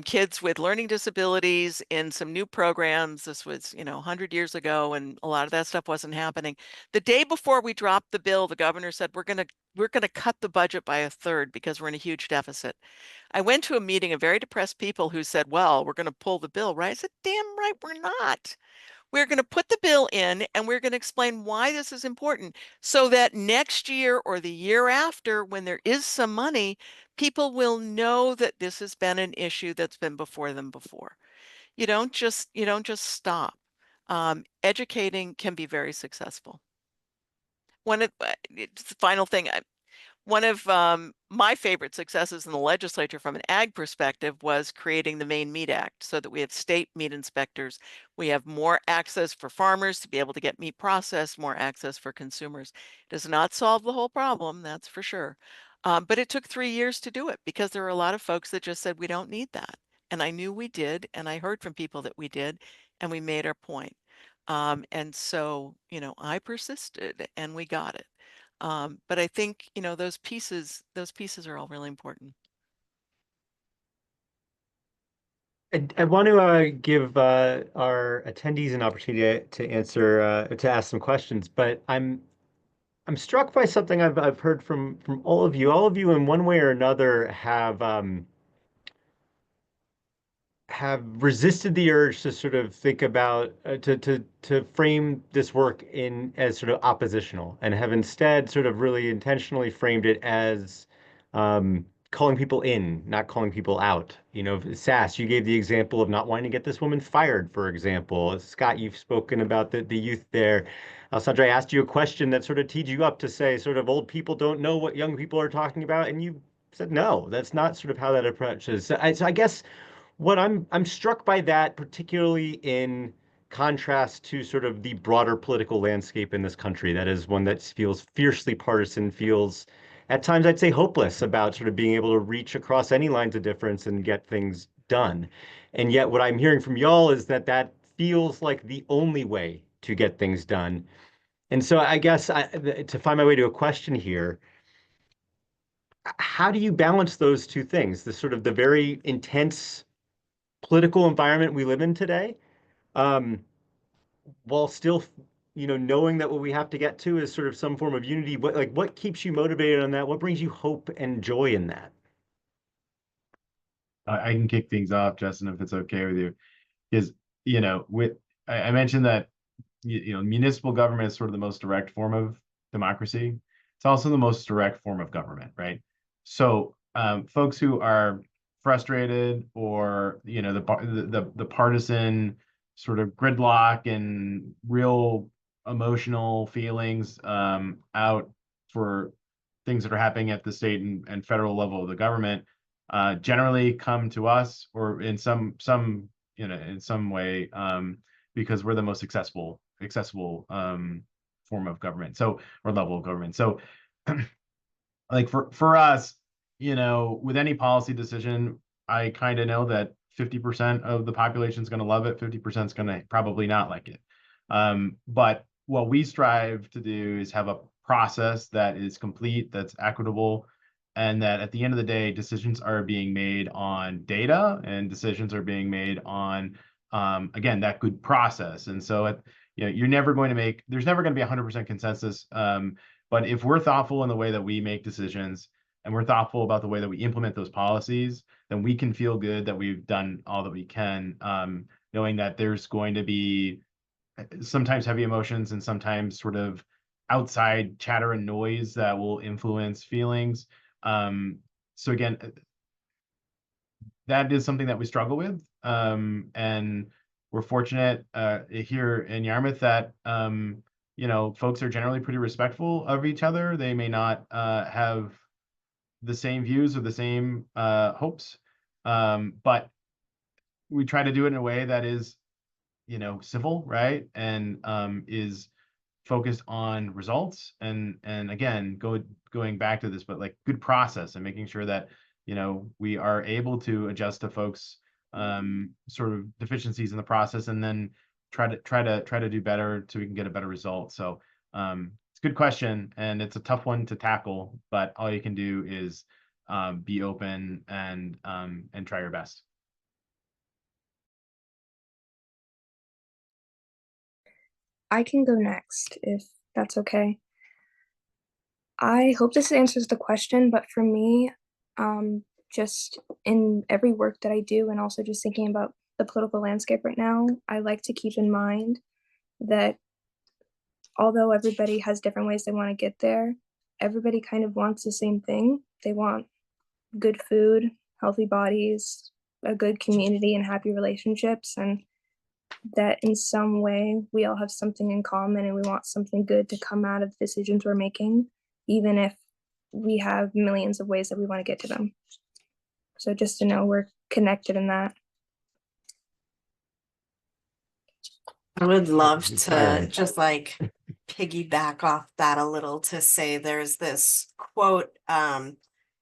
kids with learning disabilities in some new programs. This was, 100 years ago, and a lot of that stuff wasn't happening. The day before we dropped the bill, the governor said, we're going to cut the budget by a third because we're in a huge deficit. I went to a meeting of very depressed people who said, well, we're going to pull the bill, right? I said, damn right, we're not. We're going to put the bill in and we're going to explain why this is important so that next year or the year after, when there is some money, people will know that this has been an issue that's been before them before. You don't just stop. Educating can be very successful. The final thing, one of my favorite successes in the legislature from an ag perspective was creating the Maine Meat Act so that we have state meat inspectors. We have more access for farmers to be able to get meat processed, more access for consumers. It does not solve the whole problem, that's for sure. But it took 3 years to do it because there were a lot of folks that just said, we don't need that. And I knew we did, and I heard from people that we did, and we made our point. And so, I persisted and we got it. But I think, those pieces are all really important. I want to give our attendees an opportunity to ask some questions, but I'm struck by something I've heard from all of you. All of you, in one way or another, have resisted the urge to sort of think about to frame this work in as sort of oppositional, and have instead sort of really intentionally framed it as calling people in, not calling people out. Sass, you gave the example of not wanting to get this woman fired, for example. Scott, you've spoken about the youth there. Sandra, I asked you a question that sort of teed you up to say sort of old people don't know what young people are talking about, and you said no, that's not sort of how that approach is. So I guess what I'm struck by that, particularly in contrast to sort of the broader political landscape in this country, that is one that feels fiercely partisan, feels at times I'd say hopeless about sort of being able to reach across any lines of difference and get things done. And yet what I'm hearing from y'all is that that feels like the only way to get things done. And so I guess to find my way to a question here, how do you balance those two things? The sort of the very intense political environment we live in today, um, while still, knowing that what we have to get to is sort of some form of unity. What keeps you motivated on that? What brings you hope and joy in that? I can kick things off, Justin, if it's okay with you. Because, I mentioned that, municipal government is sort of the most direct form of democracy. It's also the most direct form of government, right? So folks who are frustrated or, the partisan sort of gridlock and real emotional feelings out for things that are happening at the state and federal level of the government generally come to us, or in some in some way, because we're the most accessible form of government, so, or level of government. So like for us, with any policy decision, I kind of know that 50% of the population is going to love it, 50% is going to probably not like it. But what we strive to do is have a process that is complete, that's equitable, and that at the end of the day, decisions are being made on data, and decisions are being made on, again, that good process. And so, you're never going to there's never going to be 100% consensus. But if we're thoughtful in the way that we make decisions, and we're thoughtful about the way that we implement those policies, then we can feel good that we've done all that we can, knowing that there's going to be sometimes heavy emotions and sometimes sort of outside chatter and noise that will influence feelings. So again, that is something that we struggle with. And we're fortunate here in Yarmouth that, folks are generally pretty respectful of each other. They may not have the same views or the same hopes, but we try to do it in a way that is, civil, right? And is focused on results, and again, going back to this, but like good process and making sure that, we are able to adjust to folks sort of deficiencies in the process, and then try to do better so we can get a better result. So it's a good question, and it's a tough one to tackle, but all you can do is be open and try your best. I can go next if that's okay. I hope this answers the question, but for me, just in every work that I do and also just thinking about the political landscape right now, I like to keep in mind that although everybody has different ways they want to get there, everybody kind of wants the same thing. They want good food, healthy bodies, a good community, and happy relationships. And that in some way we all have something in common and we want something good to come out of the decisions we're making, even if we have millions of ways that we want to get to them. So just to know we're connected in that. I would love to Inspiring. just like piggyback off that a little to say there's this quote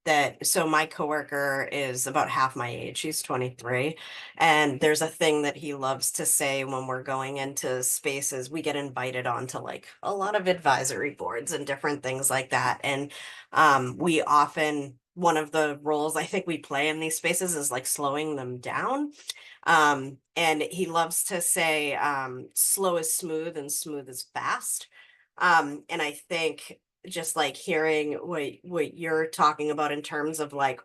that so my coworker is about half my age. He's 23, and there's a thing that he loves to say when we're going into spaces. We get invited onto like a lot of advisory boards and different things like that, and we often, one of the roles I think we play in these spaces is like slowing them down. And he loves to say, slow is smooth and smooth is fast. And I think just like hearing what you're talking about in terms of like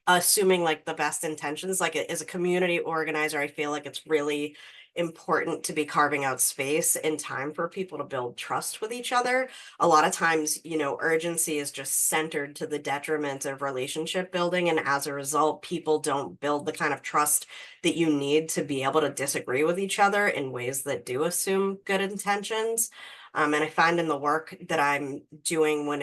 assuming like the best intentions, like as a community organizer, I feel like it's really important to be carving out space and time for people to build trust with each other. A lot of times, you know, urgency is just centered to the detriment of relationship building, and as a result, people don't build the kind of trust that you need to be able to disagree with each other in ways that do assume good intentions. And I find in the work that I'm doing, when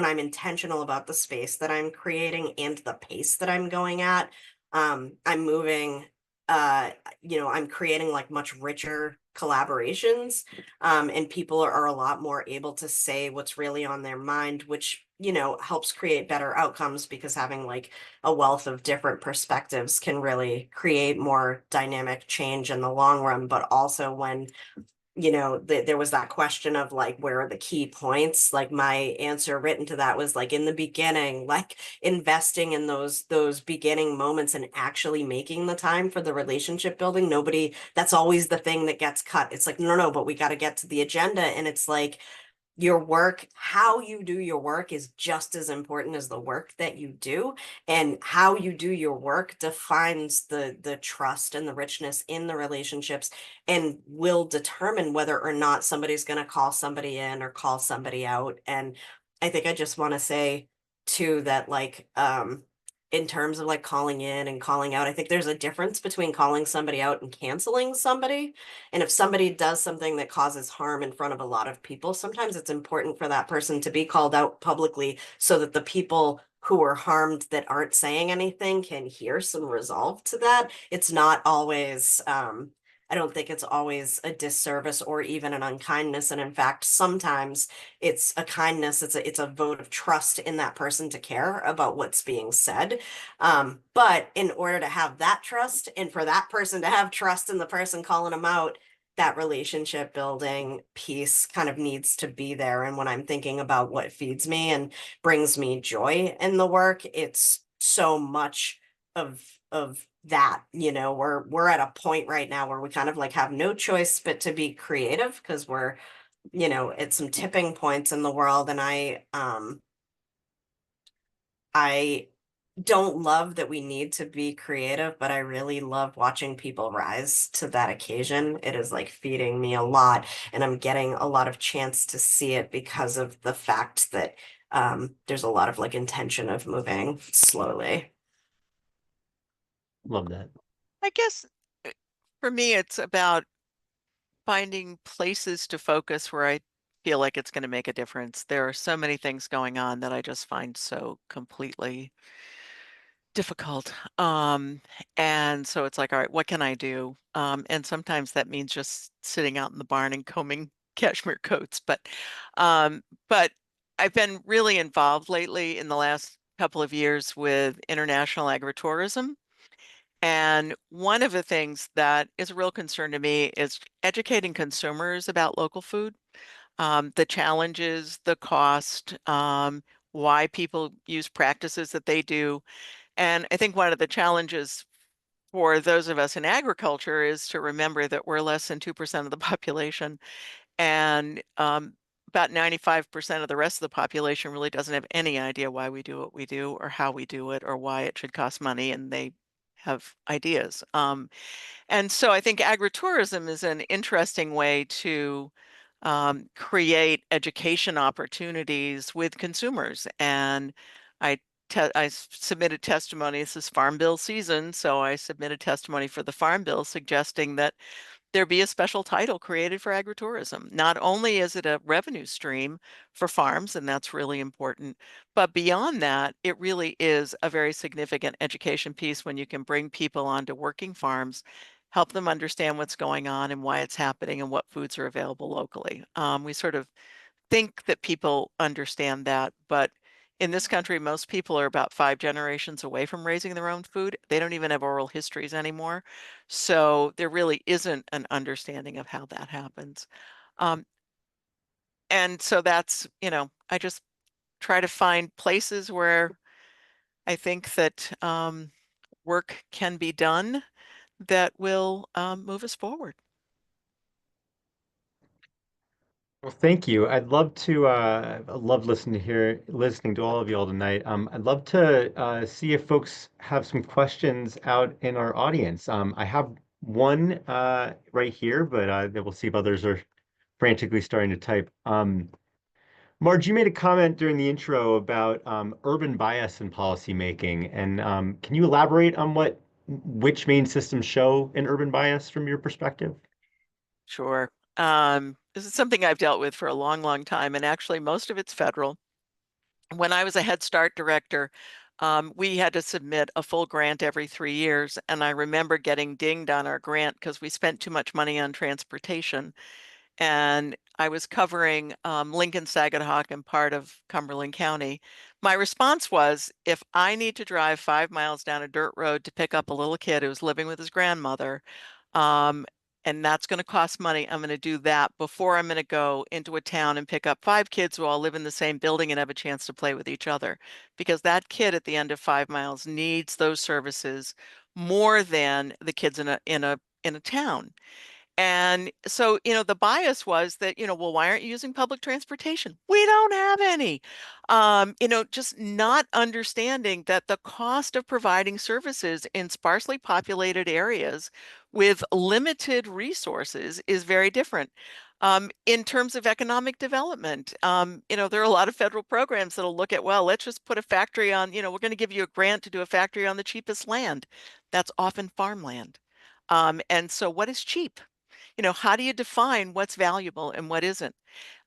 I'm intentional about the space that I'm creating and the pace that I'm going at, I'm moving, I'm creating like much richer collaborations, and people are a lot more able to say what's really on their mind, which, you know, helps create better outcomes, because having like a wealth of different perspectives can really create more dynamic change in the long run. But also when, you know, there was that question of like, where are the key points? Like my answer written to that was like in the beginning, like investing in those beginning moments and actually making the time for the relationship building. Nobody, that's always the thing that gets cut. It's like, no, but we got to get to the agenda. And it's like, your work, how you do your work is just as important as the work that you do, and how you do your work defines the trust and the richness in the relationships, and will determine whether or not somebody's going to call somebody in or call somebody out. And I think I just want to say too that like in terms of like calling in and calling out, I think there's a difference between calling somebody out and canceling somebody. And if somebody does something that causes harm in front of a lot of people, sometimes it's important for that person to be called out publicly so that the people who are harmed that aren't saying anything can hear some resolve to that. It's not always, I don't think it's always a disservice or even an unkindness. And in fact, sometimes it's a kindness. It's a vote of trust in that person to care about what's being said. But in order to have that trust, and for that person to have trust in the person calling them out, that relationship building piece kind of needs to be there. And when I'm thinking about what feeds me and brings me joy in the work, it's so much of that, you know, we're at a point right now where we kind of like have no choice but to be creative, because we're, you know, at some tipping points in the world. And I don't love that we need to be creative, but I really love watching people rise to that occasion. It is like feeding me a lot, and I'm getting a lot of chance to see it because of the fact that there's a lot of like intention of moving slowly. Love that. I guess for me, it's about finding places to focus where I feel like it's going to make a difference. There are so many things going on that I just find so completely difficult. And so it's like, all right, what can I do? And sometimes that means just sitting out in the barn and combing cashmere coats. But I've been really involved lately in the last couple of years with international agritourism. And one of the things that is a real concern to me is educating consumers about local food, the challenges, the cost, why people use practices that they do. And I think one of the challenges for those of us in agriculture is to remember that we're less than 2% of the population, and about 95% of the rest of the population really doesn't have any idea why we do what we do or how we do it or why it should cost money, and they have ideas. And so I think agritourism is an interesting way to create education opportunities with consumers. And I submitted testimony. This is Farm Bill season, so I submitted testimony for the Farm Bill suggesting that there be a special title created for agritourism. Not only is it a revenue stream for farms, and that's really important, but beyond that, it really is a very significant education piece when you can bring people onto working farms, help them understand what's going on and why it's happening and what foods are available locally. We sort of think that people understand that, but in this country, most people are about 5 generations away from raising their own food. They don't even have oral histories anymore. So there really isn't an understanding of how that happens. And so that's, I just try to find places where I think that work can be done that will move us forward. Well, thank you. I'd love to. I love listening to all of you all tonight. I'd love to see if folks have some questions out in our audience. I have one right here, but then we'll see if others are frantically starting to type. Marge, you made a comment during the intro about urban bias in policymaking, and can you elaborate on which main systems show an urban bias from your perspective? Sure. This is something I've dealt with for a long, long time, and actually most of it's federal. When I was a Head Start director, we had to submit a full grant every 3 years, and I remember getting dinged on our grant because we spent too much money on transportation. And I was covering Lincoln, Saginaw, and part of Cumberland County. My response was, if I need to drive 5 miles down a dirt road to pick up a little kid who's living with his grandmother, and that's going to cost money, I'm going to do that before I'm going to go into a town and pick up 5 kids who all live in the same building and have a chance to play with each other. Because that kid at the end of 5 miles needs those services more than the kids in a town. And so, the bias was that, well, why aren't you using public transportation? We don't have any. Just not understanding that the cost of providing services in sparsely populated areas with limited resources is very different. In terms of economic development, there are a lot of federal programs that'll look at, well, let's just put a factory on, we're going to give you a grant to do a factory on the cheapest land. That's often farmland. And so what is cheap? How do you define what's valuable and what isn't?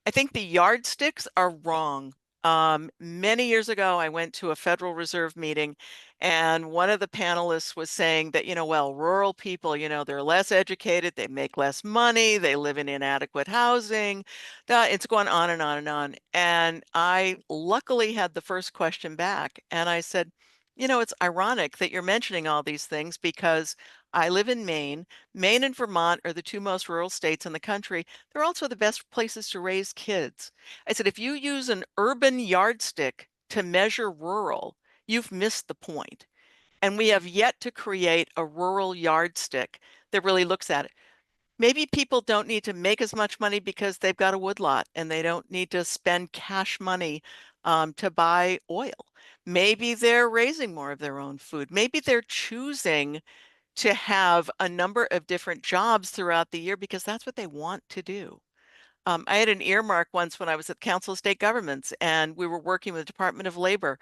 I think the yardsticks are wrong. Many years ago, I went to a Federal Reserve meeting, and one of the panelists was saying that, well, rural people, they're less educated, they make less money, they live in inadequate housing. It's going on and on and on. And I luckily had the first question back, and I said, it's ironic that you're mentioning all these things because I live in Maine. Maine and Vermont are the 2 most rural states in the country. They're also the best places to raise kids. I said, if you use an urban yardstick to measure rural, you've missed the point. And we have yet to create a rural yardstick that really looks at it. Maybe people don't need to make as much money because they've got a woodlot and they don't need to spend cash money to buy oil. Maybe they're raising more of their own food. Maybe they're choosing to have a number of different jobs throughout the year because that's what they want to do. I had an earmark once when I was at the Council of State Governments, and we were working with the Department of Labor.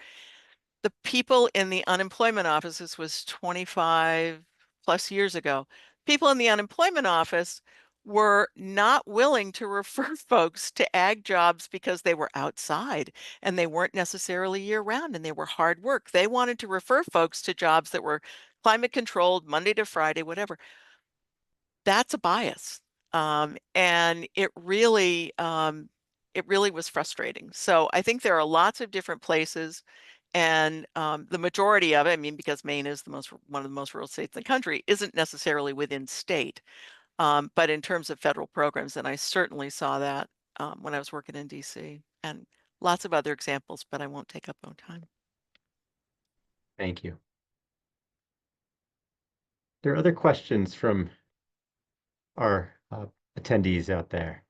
The people in the unemployment offices was 25 plus years ago. People in the unemployment office were not willing to refer folks to ag jobs because they were outside and they weren't necessarily year round and they were hard work. They wanted to refer folks to jobs that were climate controlled, Monday to Friday, whatever. That's a bias. And it really was frustrating. So I think there are lots of different places, and the majority of it, I mean, because Maine is one of the most rural states in the country, isn't necessarily within state. But in terms of federal programs, and I certainly saw that when I was working in DC, and lots of other examples, but I won't take up more time. Thank you. there other questions from our attendees out there?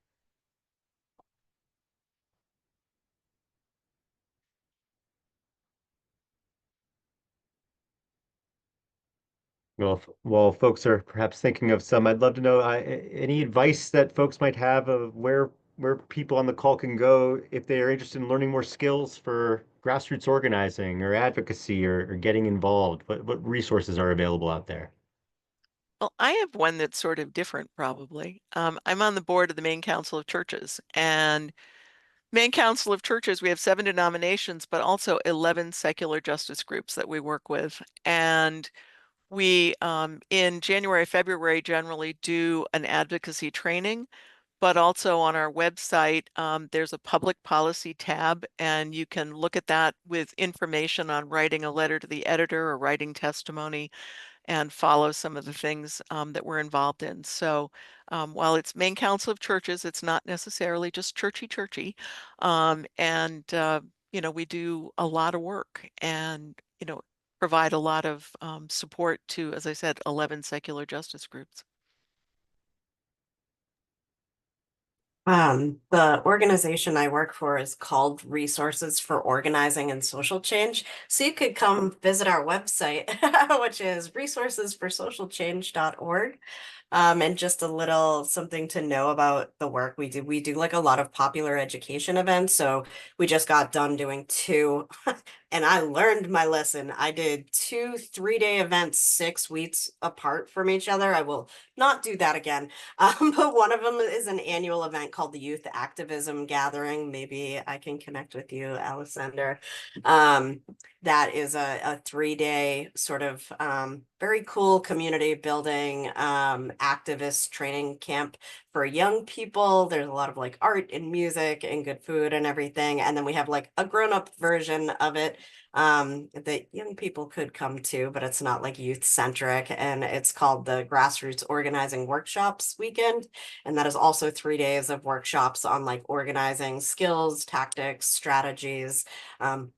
Well, while folks are perhaps thinking of some, I'd love to know any advice that folks might have of where people on the call can go if they are interested in learning more skills for grassroots organizing or advocacy or getting involved. What resources are available out there? Well, I have one that's sort of different, probably. I'm on the board of the Maine Council of Churches, and Maine Council of Churches, we have 7 denominations, but also 11 secular justice groups that we work with. And we, in January, February, generally do an advocacy training, but also on our website, there's a public policy tab, and you can look at that with information on writing a letter to the editor or writing testimony and follow some of the things that we're involved in. So while it's Maine Council of Churches, it's not necessarily just churchy. We do a lot of work and, provide a lot of support to, as I said, 11 secular justice groups. The organization I work for is called Resources for Organizing and Social Change. So you could come visit our website, which is resourcesforsocialchange.org. And just a little something to know about the work we do. We do like a lot of popular education events. So we just got done doing 2, and I learned my lesson. I did 2 3-day events 6 weeks apart from each other. I will not do that again. But one of them is an annual event called the Youth Activism Gathering. Maybe I can connect with you, Alessander. That is a 3-day sort of very cool community building activist training camp for young people. There's a lot of like art and music and good food and everything. And then we have like a grown-up version of it that young people could come to, but it's not like youth centric. And it's called the Grassroots Organizing Workshops Weekend. And that is also 3 days of workshops on like organizing skills, tactics, strategies,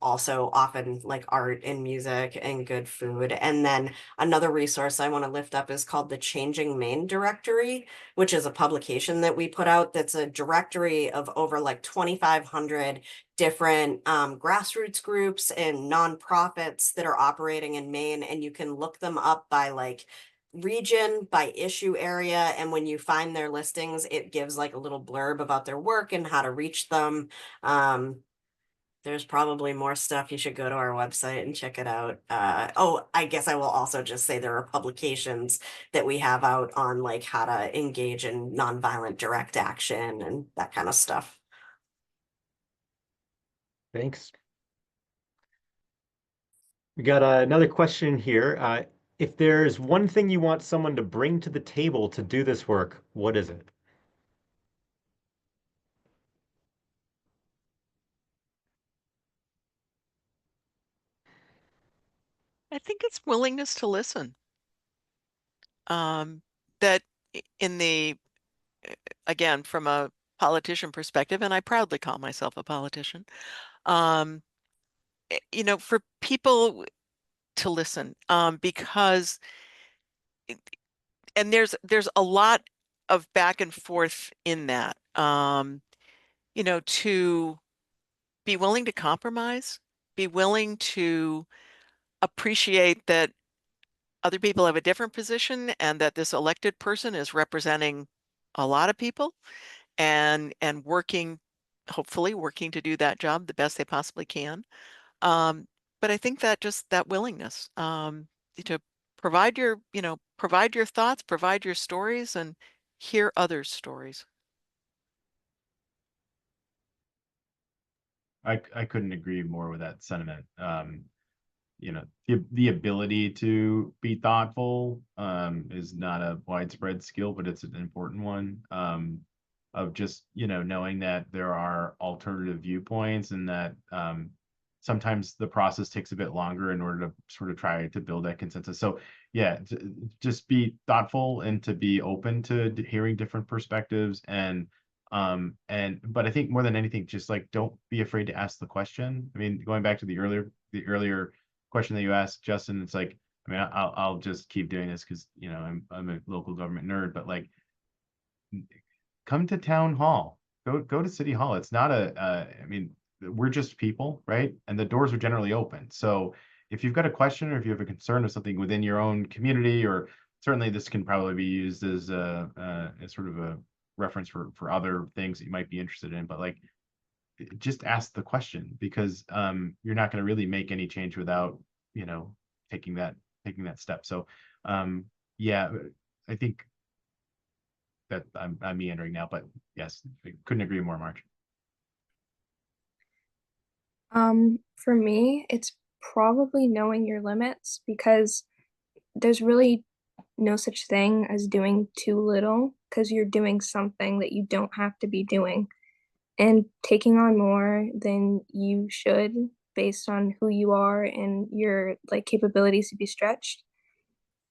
also often like art and music and good food. And then another resource I want to lift up is called the Changing Maine Directory, which is a publication that we put out that's a directory of over like 2,500 different grassroots groups and nonprofits that are operating in Maine, and you can look them up by like region, by issue area, and when you find their listings, it gives like a little blurb about their work and how to reach them. There's probably more stuff. You should go to our website and check it out. I guess I will also just say there are publications that we have out on like how to engage in nonviolent direct action and that kind of stuff. Thanks. We got another question here. If there's one thing you want someone to bring to the table to do this work, what is it? I think it's willingness to listen. That in the, again, from a politician perspective, and I proudly call myself a politician, for people to listen, because, and there's a lot of back and forth in that, to be willing to compromise, be willing to appreciate that other people have a different position and that this elected person is representing a lot of people and hopefully working to do that job the best they possibly can. But I think that just that willingness to provide provide your thoughts, provide your stories, and hear others' stories. I couldn't agree more with that sentiment. The ability to be thoughtful is not a widespread skill, but it's an important one. Of just, knowing that there are alternative viewpoints and that sometimes the process takes a bit longer in order to sort of try to build that consensus. So yeah, just be thoughtful and to be open to hearing different perspectives but I think more than anything, just like don't be afraid to ask the question. I mean, going back to the earlier question that you asked, Justin, it's like I mean, I'll just keep doing this because, you know, I'm a local government nerd, but like, come to town hall, go to city hall. It's not I mean, we're just people, right? And the doors are generally open. So if you've got a question or if you have a concern or something within your own community, or certainly this can probably be used as as sort of a reference for other things that you might be interested in, but like, just ask the question, because you're not going to really make any change without, you know, taking that step. So yeah, I think that I'm meandering now, but yes, I couldn't agree more, Marge. For me, it's probably knowing your limits, because there's really no such thing as doing too little, because you're doing something that you don't have to be doing, and taking on more than you should based on who you are and your like capabilities to be stretched.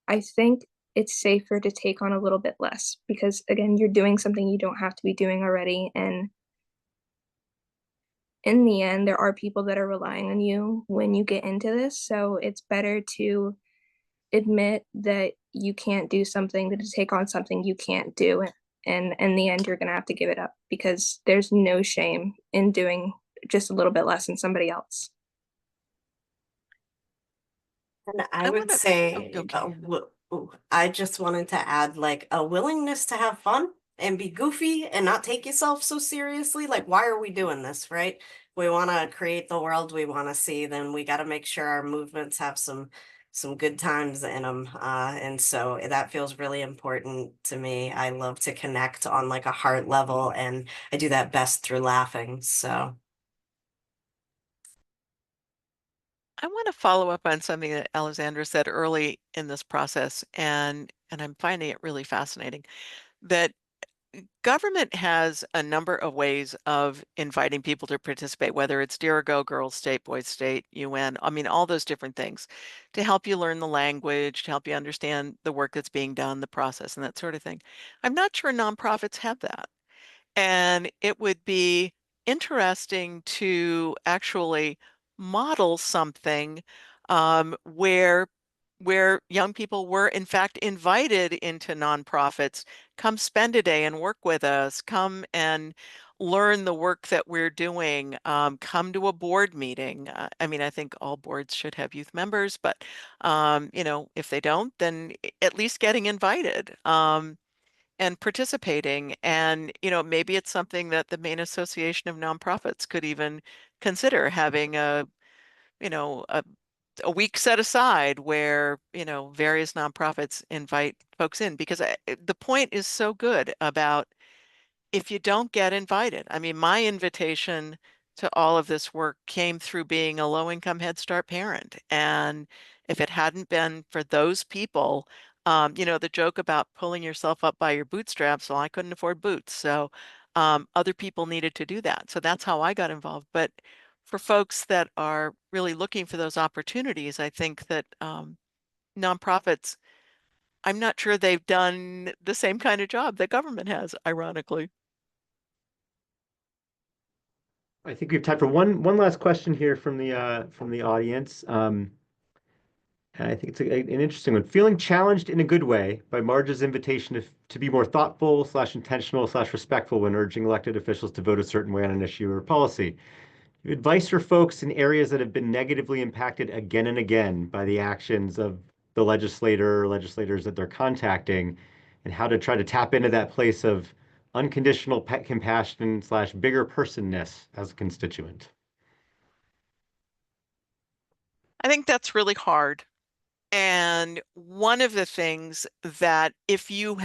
I think it's safer to take on a little bit less, because again, you're doing something you don't have to be doing already, and in the end, there are people that are relying on you when you get into this. So it's better to admit that you can't do something than to take on something you can't do. And in the end, you're going to have to give it up, because there's no shame in doing just a little bit less than somebody else. And I I would wanna- say, oh, okay. I just wanted to add like a willingness to have fun and be goofy and not take yourself so seriously. Like, why are we doing this, right? We want to create the world we want to see, then we got to make sure our movements have some good times in them. And so that feels really important to me. I love to connect on like a heart level, and I do that best through laughing. So I want to follow up on something that Alexandra said early in this process, and I'm finding it really fascinating that government has a number of ways of inviting people to participate, whether it's Dare or Go, Girls State, Boys State, UN, I mean, all those different things to help you learn the language, to help you understand the work that's being done, the process, and that sort of thing. I'm not sure nonprofits have that. And it would be interesting to actually model something where young people were in fact invited into nonprofits. Come spend a day and work with us. Come and learn the work that we're doing. Come to a board meeting. I mean, I think all boards should have youth members, but you know, if they don't, then at least getting invited. And participating. And, you know, maybe it's something that the Maine Association of Nonprofits could even consider having you know, a week set aside where, you know, various nonprofits invite folks in, because the point is so good about if you don't get invited. I mean, my invitation to all of this work came through being a low-income Head Start parent. And if it hadn't been for those people, you know, the joke about pulling yourself up by your bootstraps, well, I couldn't afford boots. So other people needed to do that. So that's how I got involved. But for folks that are really looking for those opportunities, I think that nonprofits, I'm not sure they've done the same kind of job that government has, ironically. I think we have time for one last question here from the audience. And I think it's an interesting one. Feeling challenged in a good way by Marge's invitation to be more thoughtful / intentional / respectful when urging elected officials to vote a certain way on an issue or policy. Advice for folks in areas that have been negatively impacted again and again by the actions of the legislator or legislators that they're contacting, and how to try to tap into that place of unconditional compassion / bigger personness as a constituent. I think that's really hard. And one of the things that if your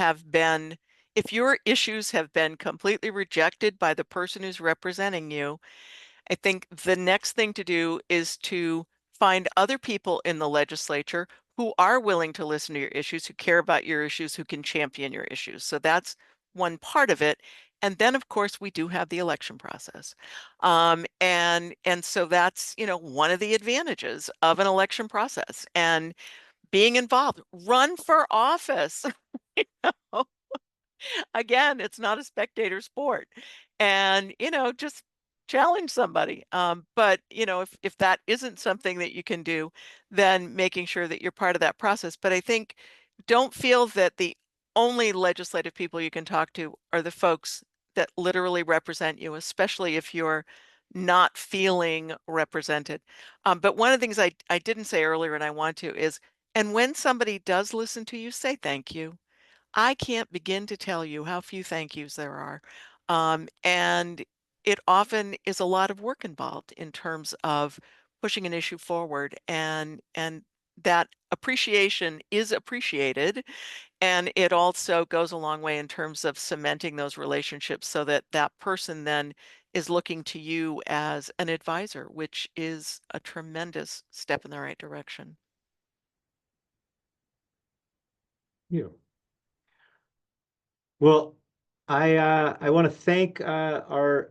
issues have been completely rejected by the person who's representing you, I think the next thing to do is to find other people in the legislature who are willing to listen to your issues, who care about your issues, who can champion your issues. So that's one part of it. And then, of course, we do have the election process. And so that's, you know, one of the advantages of an election process. And being involved, run for office. You know? Again, it's not a spectator sport. And, you know, just challenge somebody. But you know, if that isn't something that you can do, then making sure that you're part of that process. But I think don't feel that the only legislative people you can talk to are the folks that literally represent you, especially if you're not feeling represented. But one of the things I didn't say earlier and I want to is, and when somebody does listen to you, say thank you. I can't begin to tell you how few thank yous there are. And it often is a lot of work involved in terms of pushing an issue forward, and that appreciation is appreciated, and it also goes a long way in terms of cementing those relationships so that that person then is looking to you as an advisor, which is a tremendous step in the right direction. You. Well, I want to thank our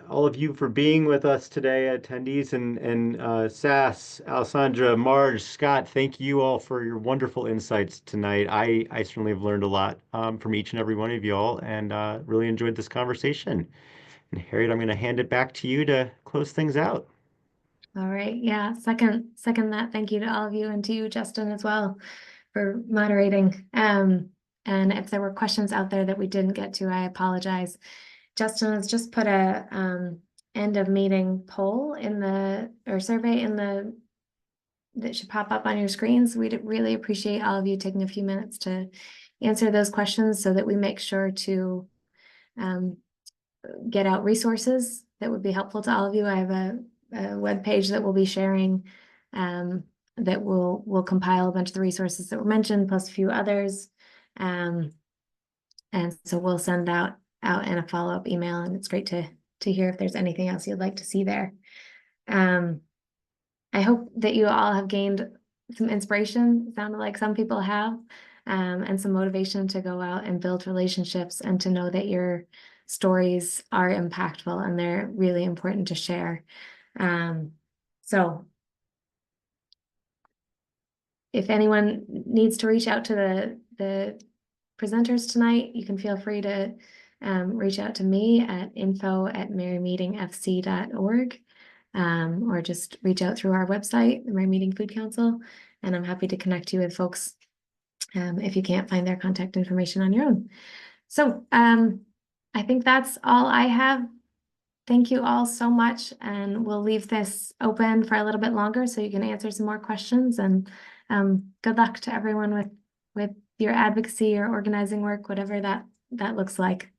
all of you for being with us today, attendees, and Sass, Alessandra, Marge, Scott. Thank you all for your wonderful insights tonight. I certainly have learned a lot from each and every one of you all, and really enjoyed this conversation. And Harriet, I'm going to hand it back to you to close things out. All right. Yeah. Second that. Thank you to all of you, and to you, Justin, as well, for moderating. And if there were questions out there that we didn't get to, I apologize. Justin has just put a end of meeting poll in the, or survey in the, that should pop up on your screens. We'd really appreciate all of you taking a few minutes to answer those questions so that we make sure to get out resources that would be helpful to all of you. I have a web page that we'll be sharing that will compile a bunch of the resources that were mentioned, plus a few others. And so we'll send out in a follow-up email, and it's great to hear if there's anything else you'd like to see there. I hope that you all have gained some inspiration. It sounded like some people have, and some motivation to go out and build relationships, and to know that your stories are impactful and they're really important to share. So if anyone needs to reach out to the presenters tonight, you can feel free to reach out to me at info@merrymeetingfc.org, or just reach out through our website, the Merrymeeting Food Council, and I'm happy to connect you with folks if you can't find their contact information on your own. So I think that's all I have. Thank you all so much, and we'll leave this open for a little bit longer so you can answer some more questions, and good luck to everyone with your advocacy or organizing work, whatever that looks like.